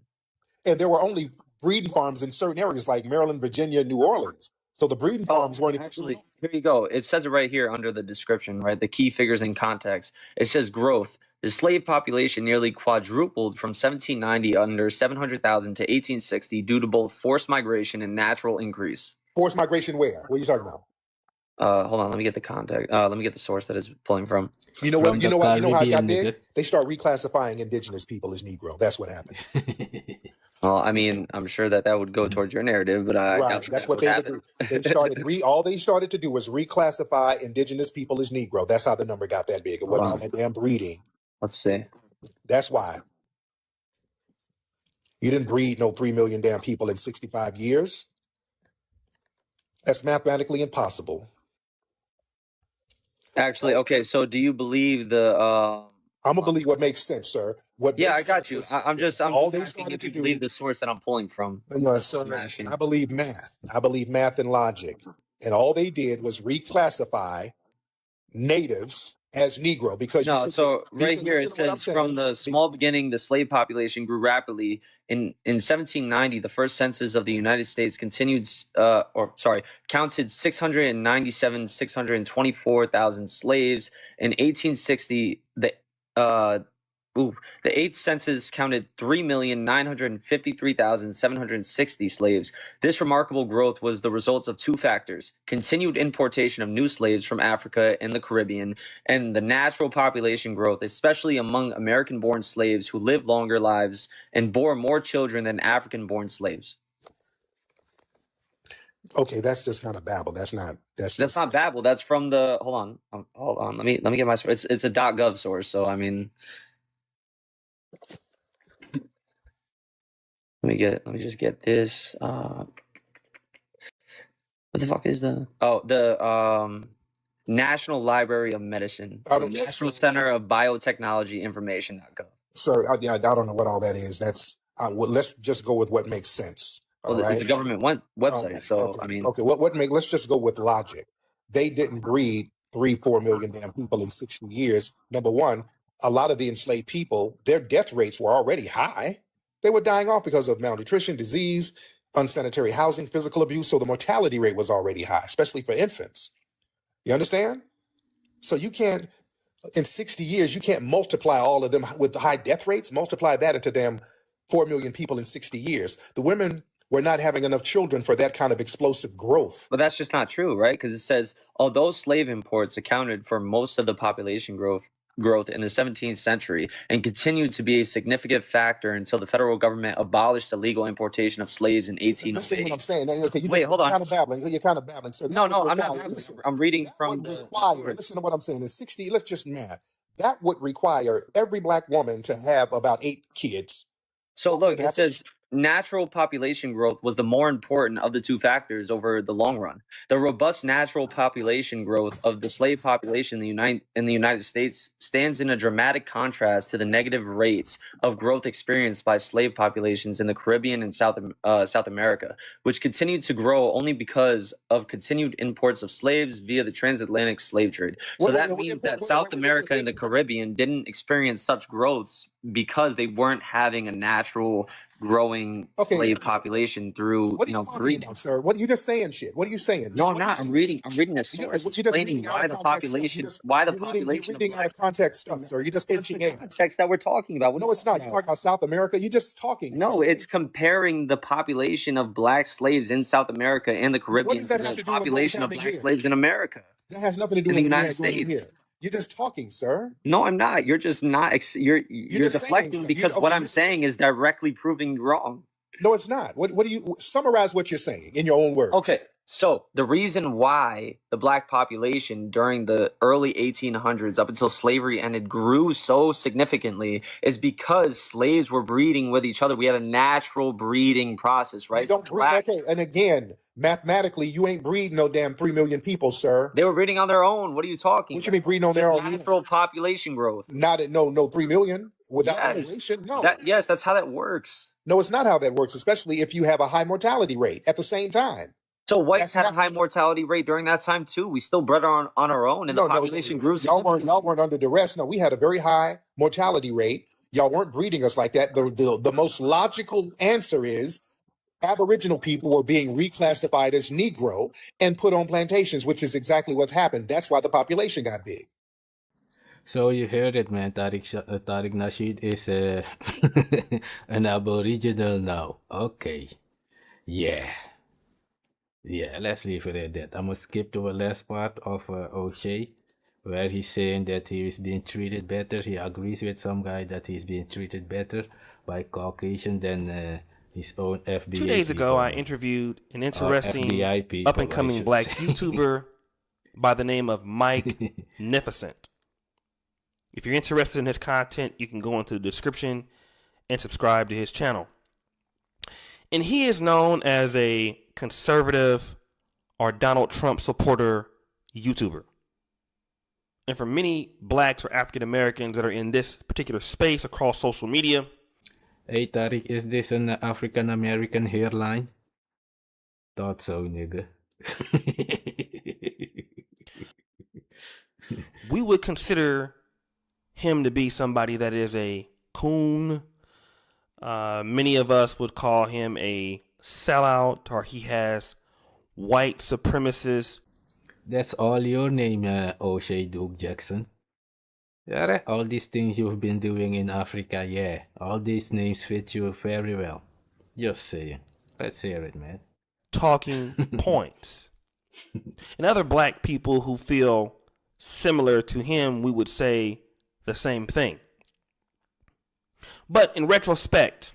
And there were only breeding farms in certain areas like Maryland, Virginia, New Orleans. So the breeding farms weren't actually. Here you go. It says it right here under the description, right? The key figures in context. It says growth. The slave population nearly quadrupled from 1790 under 700,000 to 1860 due to both forced migration and natural increase. Forced migration where? What are you talking about? Hold on, let me get the contact. Let me get the source that it's pulling from. You know what? You know how it got big? They start reclassifying indigenous people as Negro. That's what happened. Well, I mean, I'm sure that would go towards your narrative, but that's what they would do. All they started to do was reclassify indigenous people as Negro. That's how the number got that big. It wasn't all that damn breeding. Let's see. That's why. You didn't breed no 3 million damn people in 65 years. That's mathematically impossible. Actually, okay, so do you believe the I'm gonna believe what makes sense, sir. I got you. I'm just asking if you believe the source that I'm pulling from. I believe math. I believe math and logic. And all they did was reclassify natives as Negro because right here it says from the small beginning, the slave population grew rapidly. In 1790, the first census of the United States counted 624,000 slaves. In 1860, the eighth census counted 3,953,760 slaves. This remarkable growth was the result of two factors: continued importation of new slaves from Africa and the Caribbean, and the natural population growth, especially among American-born slaves who lived longer lives and bore more children than African-born slaves. Okay, that's just kind of babble. That's not babble. That's from the hold on. Let me get my source. It's a .gov source, so I mean. Let me just get this. What the fuck is the National Library of Medicine, National Center of Biotechnology Information.gov. Sir, I don't know what all that is. That's let's just go with what makes sense. Well, it's a government website, so I mean, okay. Let's just go with logic. They didn't breed 4 million damn people in 60 years. Number one, a lot of the enslaved people, their death rates were already high. They were dying off because of malnutrition, disease, unsanitary housing, physical abuse. So the mortality rate was already high, especially for infants. You understand? So you can't, in 60 years, you can't multiply all of them with the high death rates, multiply that into damn 4 million people in 60 years. The women were not having enough children for that kind of explosive growth. But that's just not true, right? Because it says, although slave imports accounted for most of the population growth in the 17th century and continued to be a significant factor until the federal government abolished the legal importation of slaves in Listen what 1808. I'm saying. Okay, Wait, hold on. Kind of babbling. You're kind of babbling. So No, I'm not babbling. I'm reading from the source. listen to what I'm saying. In 60, let's just math. That would require every black woman to have about 8 kids. So look, it says natural population growth was the more important of the two factors over the long run. The robust natural population growth of the slave population in the United States stands in a dramatic contrast to the negative rates of growth experienced by slave populations in the Caribbean and South America, which continued to grow only because of continued imports of slaves via the transatlantic slave trade. So that means that South America and the Caribbean didn't experience such growths because they weren't having a natural growing slave population through breeding. Sir, what are you just saying? Shit. What are you saying? No, I'm not. I'm reading a source explaining why the population reading out of context stuff, sir. You're just it's the context that we're talking about. No, it's not. You're talking about South America. You're just talking. No, it's comparing the population of black slaves in South America and the Caribbean to the population of black slaves in America. That has nothing to do with the United States. You're just talking, sir. No, I'm not. You're just not. You're deflecting because what I'm saying is directly proving you wrong. No, it's not. What do you summarize what you're saying in your own words? Okay. So the reason why the black population during the early 1800s up until slavery ended grew so significantly is because slaves were breeding with each other. We had a natural breeding process, right? They don't breed. Okay, and again, mathematically, you ain't breeding no damn 3 million people, sir. They were breeding on their own. What are you talking? What you mean breeding on their own? Natural population growth. Not at no 3 million without population. No. Yes, that's how that works. No, it's not how that works, especially if you have a high mortality rate at the same time. So whites had a high mortality rate during that time too. We still bred on our own, and the population grew. Y'all weren't under duress. No, we had a very high mortality rate. Y'all weren't breeding us like that. The most logical answer is Aboriginal people were being reclassified as Negro and put on plantations, which is exactly what happened. That's why the population got big. So you heard it, man. Tariq Nasheed is an Aboriginal now. Okay. Yeah. Yeah, let's leave it at that. I'm going to skip to the last part of O'Shea, where he's saying that he is being treated better. He agrees with some guy that he's being treated better by Caucasian than his own FBA 2 days ago, I interviewed an interesting up-and-coming black YouTuber by the name of Mike Nificent. If you're interested in his content, you can go into the description and subscribe to his channel. And he is known as a conservative or Donald Trump supporter YouTuber. And for many blacks or African Americans that are in this particular space across social media. Hey Tariq, is this an African American hairline? Thought so, nigga. We would consider him to be somebody that is a coon. Many of us would call him a sellout, or he has white supremacist. That's all your name, O'Shea Duke Jackson. Yeah, all these things you've been doing in Africa, yeah. All these names fit you very well. Just saying. Let's hear it, man. Talking points. And other black people who feel similar to him, we would say the same thing. But in retrospect,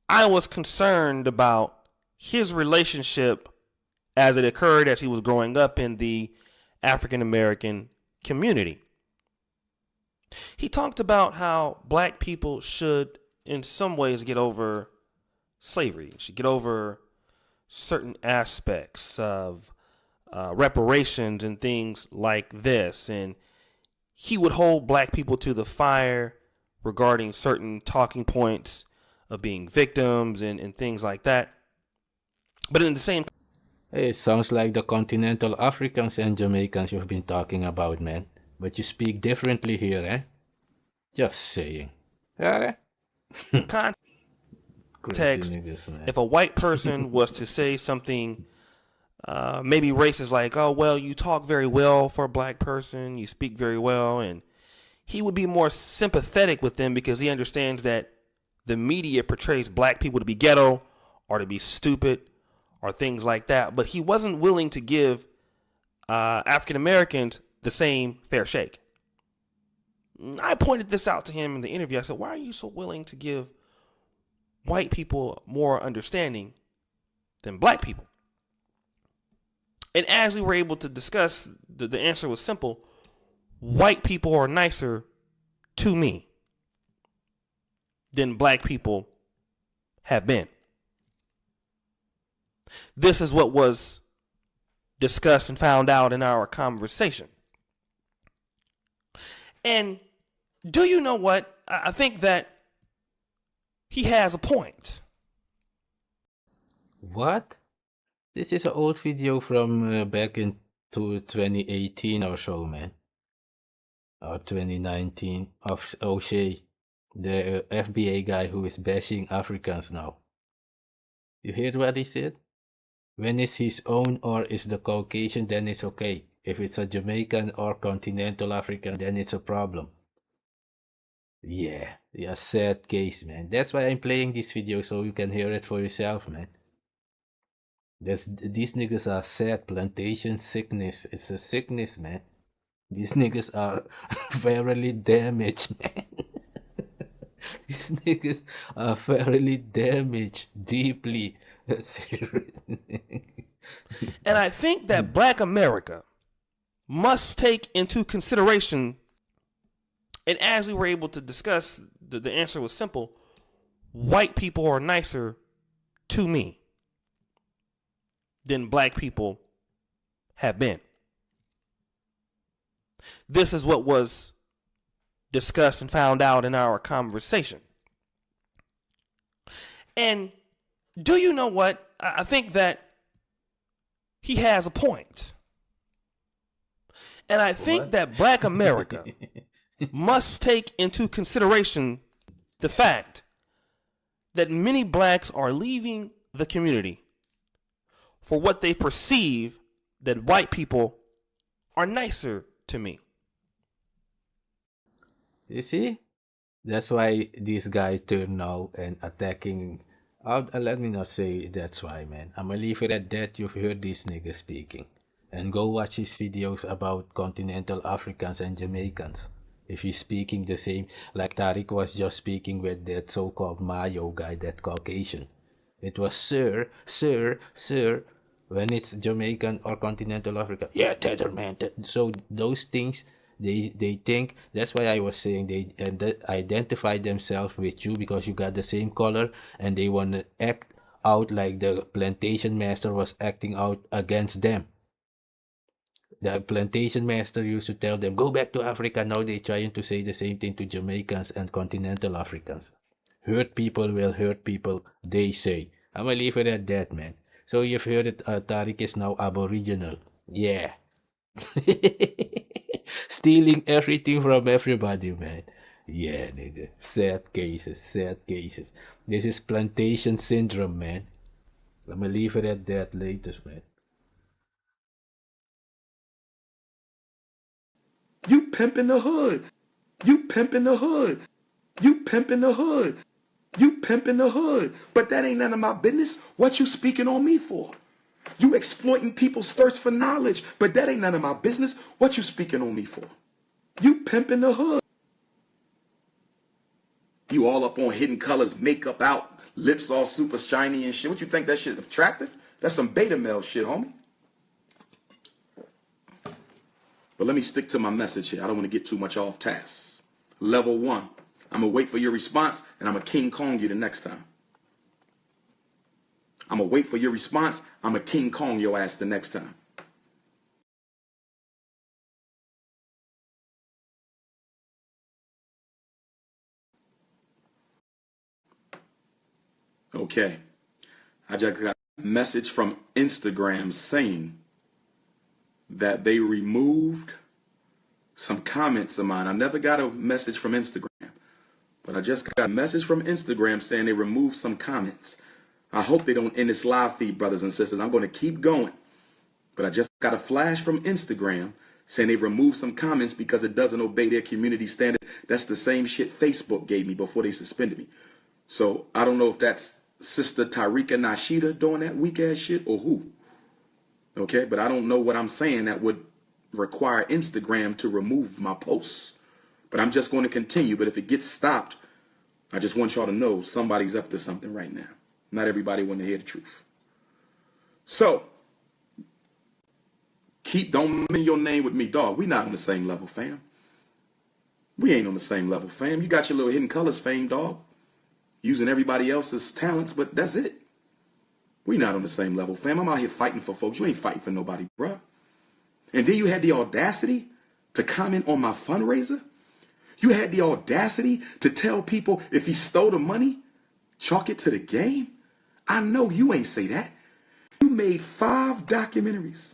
I was concerned about his relationship as it occurred as he was growing up in the African American community. He talked about how black people should, in some ways, get over slavery, should get over certain aspects of reparations and things like this. And he would hold black people to the fire regarding certain talking points of being victims and things like that. But in the same Hey, it sounds like the continental Africans and Jamaicans you've been talking about, man. But you speak differently here, eh? Just saying. Yeah, eh? Crazy Context, niggas, man. if a white person was to say something maybe racist, like, oh, well, you talk very well for a black person, you speak very well, and he would be more sympathetic with them because he understands that the media portrays black people to be ghetto or to be stupid or things like that. But he wasn't willing to give African Americans the same fair shake. I pointed this out to him in the interview. I said, why are you so willing to give white people more understanding than black people? And as we were able to discuss, the answer was simple. White people are nicer to me than black people have been. This is what was discussed and found out in our conversation. And do you know what? I think that he has a point. What? This is an old video from back in 2018 or so, man. Or 2019 of O'Shea, the FBA guy who is bashing Africans now. You hear what he said? When it's his own or is the Caucasian, then it's okay. If it's a Jamaican or continental African, then it's a problem. Yeah, sad case, man. That's why I'm playing this video, so you can hear it for yourself, man. These niggas are sad. Plantation sickness. It's a sickness, man. These niggas are verily damaged, man. These niggas are verily damaged deeply. That's it. And I think that black America must take into consideration, and as we were able to discuss, the answer was simple. White people are nicer to me than black people have been. This is what was discussed and found out in our conversation. And do you know what? I think that he has a point. And I think that black America must take into consideration the fact that many blacks are leaving the community for what they perceive that white people are nicer to me. You see? That's why these guys turn now and attacking. Let me not say that's why, man. I'm gonna leave it at that. You've heard these niggas speaking. And go watch his videos about continental Africans and Jamaicans. If he's speaking the same, like Tariq was just speaking with that so-called Mayo guy, that Caucasian. It was sir, sir, sir. When it's Jamaican or continental Africa, yeah, tether man. So those things, they think, that's why I was saying they identify themselves with you because you got the same color, and they want to act out like the plantation master was acting out against them. The plantation master used to tell them, go back to Africa. Now they're trying to say the same thing to Jamaicans and continental Africans. Hurt people will hurt people, they say. I'm gonna leave it at that, man. So you've heard it, Tariq is now Aboriginal. Yeah. Stealing everything from everybody, man. Yeah, nigga. Sad cases, sad cases. This is plantation syndrome, man. I'm gonna leave it at that later, man. You pimping the hood. You pimping the hood. You pimping the hood. You pimping the hood. But that ain't none of my business. What you speaking on me for? You exploiting people's thirst for knowledge, but that ain't none of my business. What you speaking on me for? You pimping the hood. You all up on hidden colors, makeup out, lips all super shiny and shit. What you think that shit attractive? That's some beta male shit, homie. But let me stick to my message here. I don't want to get too much off task. Level 1. I'm going to wait for your response, and I'm going to King Kong you the next time. I'm going to wait for your response. I'm going to King Kong your ass the next time. Okay. I just got message from Instagram saying that they removed some comments of mine. I never got a message from Instagram, but I just got a message from Instagram saying they removed some comments. I hope they don't end this live feed, brothers and sisters. I'm going to keep going, but I just got a flash from Instagram saying they removed some comments because it doesn't obey their community standards. That's the same shit Facebook gave me before they suspended me. So I don't know if that's Sister Tariq Nasheed doing that weak ass shit or who. Okay, but I don't know what I'm saying that would require Instagram to remove my posts. But I'm just going to continue. But if it gets stopped, I just want y'all to know somebody's up to something right now. Not everybody want to hear the truth. So don't mention your name with me, dog. We not on the same level, fam. We ain't on the same level, fam. You got your little Hidden Colors fame, dog. Using everybody else's talents, but that's it. We not on the same level, fam. I'm out here fighting for folks. You ain't fighting for nobody, bruh. And then you had the audacity to comment on my fundraiser. You had the audacity to tell people if he stole the money, chalk it to the game. I know you ain't say that. You made 5 documentaries.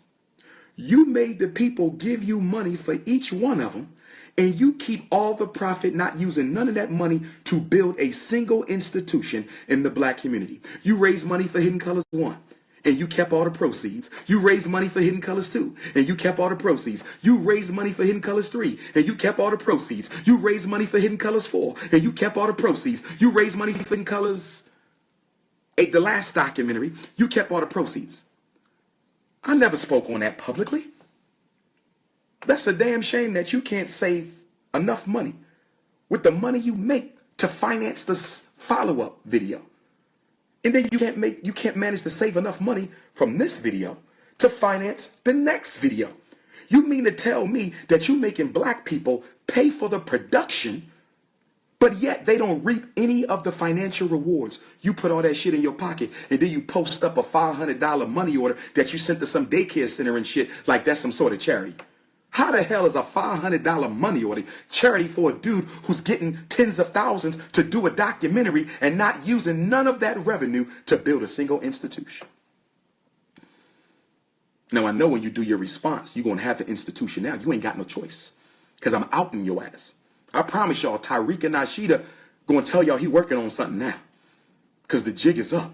You made the people give you money for each one of them, and you keep all the profit, not using none of that money to build a single institution in the black community. You raised money for Hidden Colors 1, and you kept all the proceeds. You raised money for Hidden Colors 2, and you kept all the proceeds. You raised money for Hidden Colors 3, and you kept all the proceeds. You raised money for Hidden Colors 4, and you kept all the proceeds. You raised money for Hidden Colors 8, the last documentary. You kept all the proceeds. I never spoke on that publicly. That's a damn shame that you can't save enough money with the money you make to finance this follow-up video. And then you can't manage to save enough money from this video to finance the next video. You mean to tell me that you're making black people pay for the production, but yet they don't reap any of the financial rewards? You put all that shit in your pocket, and then you post up a $500 money order that you sent to some daycare center and shit like that's some sort of charity. How the hell is a $500 money order charity for a dude who's getting tens of thousands to do a documentary and not using none of that revenue to build a single institution? Now, I know when you do your response, you're going to have the institution now. You ain't got no choice because I'm outing your ass. I promise y'all, Tariq Nasheed going to tell y'all he working on something now because the jig is up.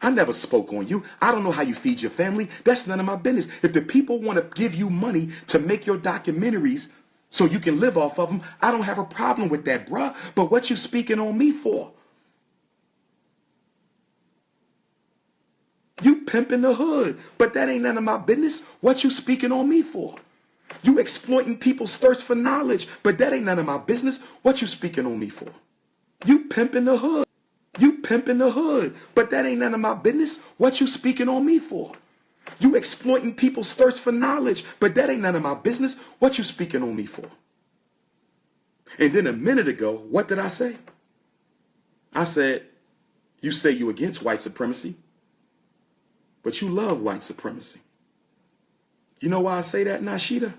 I never spoke on you. I don't know how you feed your family. That's none of my business. If the people want to give you money to make your documentaries so you can live off of them, I don't have a problem with that, bruh. But what you speaking on me for? You pimping the hood, but that ain't none of my business. What you speaking on me for? You exploiting people's thirst for knowledge, but that ain't none of my business. What you speaking on me for? You pimping the hood. You pimping the hood, but that ain't none of my business. What you speaking on me for? You exploiting people's thirst for knowledge, but that ain't none of my business. What you speaking on me for? And then a minute ago, what did I say? I said, you say you against white supremacy, but you love white supremacy. You know why I say that, Nasheed?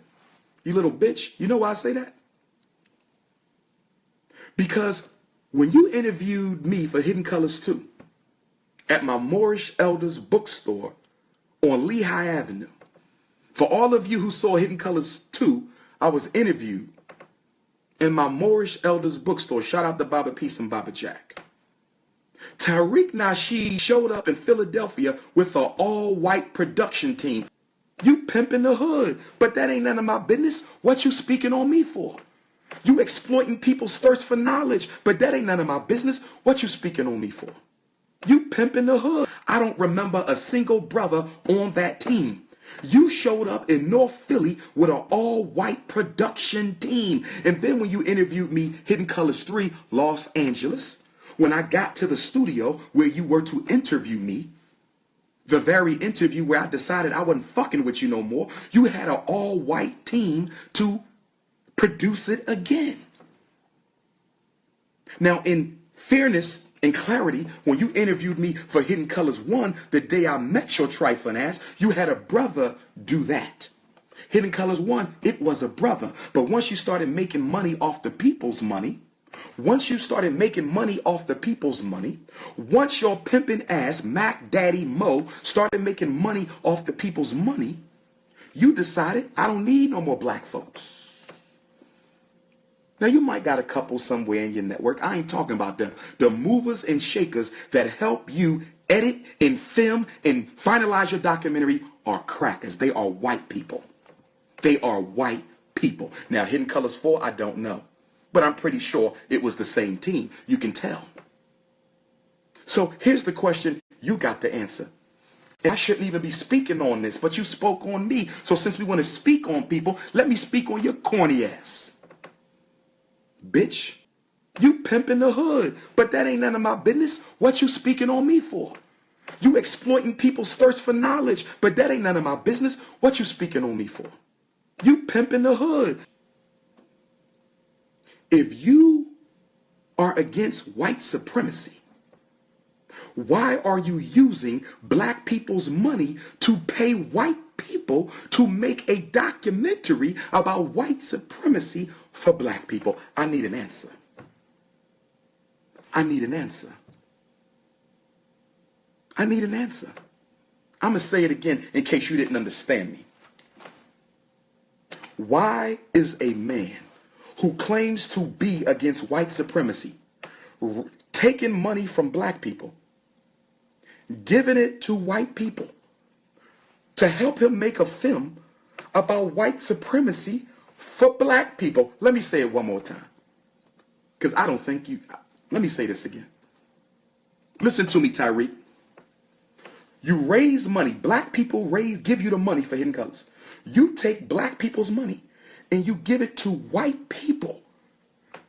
You little bitch. You know why I say that? Because when you interviewed me for Hidden Colors 2 at my Moorish Elders bookstore on Lehigh Avenue, for all of you who saw Hidden Colors 2, I was interviewed in my Moorish Elders bookstore. Shout out to Baba Peace and Baba Jack. Tariq Nasheed showed up in Philadelphia with an all-white production team. You pimping the hood, but that ain't none of my business. What you speaking on me for? You exploiting people's thirst for knowledge, but that ain't none of my business. What you speaking on me for? You pimping the hood. I don't remember a single brother on that team. You showed up in North Philly with an all-white production team. And then when you interviewed me, Hidden Colors 3, Los Angeles, when I got to the studio where you were to interview me, the very interview where I decided I wasn't fucking with you no more, you had an all-white team to produce it again. Now, in fairness and clarity, when you interviewed me for Hidden Colors 1, the day I met your trifling ass, you had a brother do that. Hidden Colors 1, it was a brother. But once you started making money off the people's money, Once you started making money off the people's money, once your pimping ass Mac Daddy Mo started making money off the people's money, you decided, I don't need no more black folks. Now, you might got a couple somewhere in your network. I ain't talking about them. The movers and shakers that help you edit and film and finalize your documentary are crackers. They are white people. They are white people. Now, Hidden Colors 4, I don't know. But I'm pretty sure it was the same team. You can tell. So here's the question. You got the answer. I shouldn't even be speaking on this, but you spoke on me. So since we want to speak on people, let me speak on your corny ass. Bitch, you pimping the hood, but that ain't none of my business. What you speaking on me for? You exploiting people's thirst for knowledge, but that ain't none of my business. What you speaking on me for? You pimping the hood. If you are against white supremacy, why are you using black people's money to pay white people to make a documentary about white supremacy for black people? I need an answer. I need an answer. I need an answer. I'm going to say it again in case you didn't understand me. Why is a man who claims to be against white supremacy taking money from black people, giving it to white people to help him make a film about white supremacy for black people? Let me say it one more time, because I don't think you... Let me say this again. Listen to me, Tariq. You raise money. Black people give you the money for Hidden Colors. You take black people's money and you give it to white people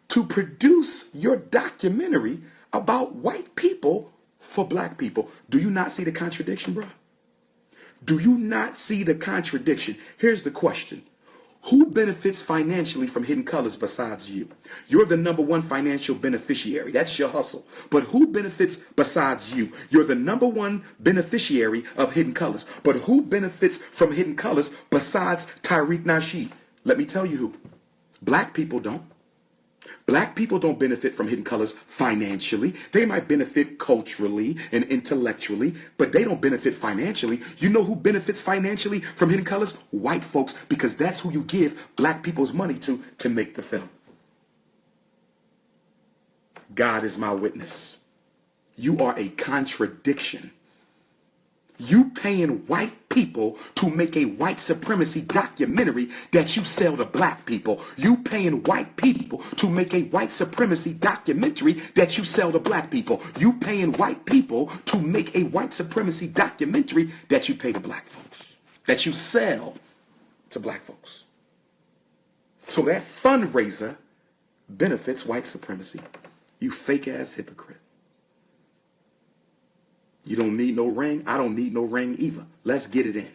to produce your documentary about white people for black people. Do you not see the contradiction, bro? Do you not see the contradiction? Here's the question. Who benefits financially from Hidden Colors besides you? You're the number one financial beneficiary. That's your hustle. But who benefits besides you? You're the number one beneficiary of Hidden Colors. But who benefits from Hidden Colors besides Tariq Nasheed? Let me tell you who. Black people don't. Black people don't benefit from Hidden Colors financially. They might benefit culturally and intellectually, but they don't benefit financially. You know who benefits financially from Hidden Colors? White folks, because that's who you give black people's money to make the film. God is my witness. You are a contradiction. You paying white people to make a white supremacy documentary that you sell to black people. You paying white people to make a white supremacy documentary that you sell to black people. You paying white people to make a white supremacy documentary that you pay to black folks, that you sell to black folks. So that fundraiser benefits white supremacy. You fake ass hypocrite. You don't need no ring. I don't need no ring either. Let's get it in.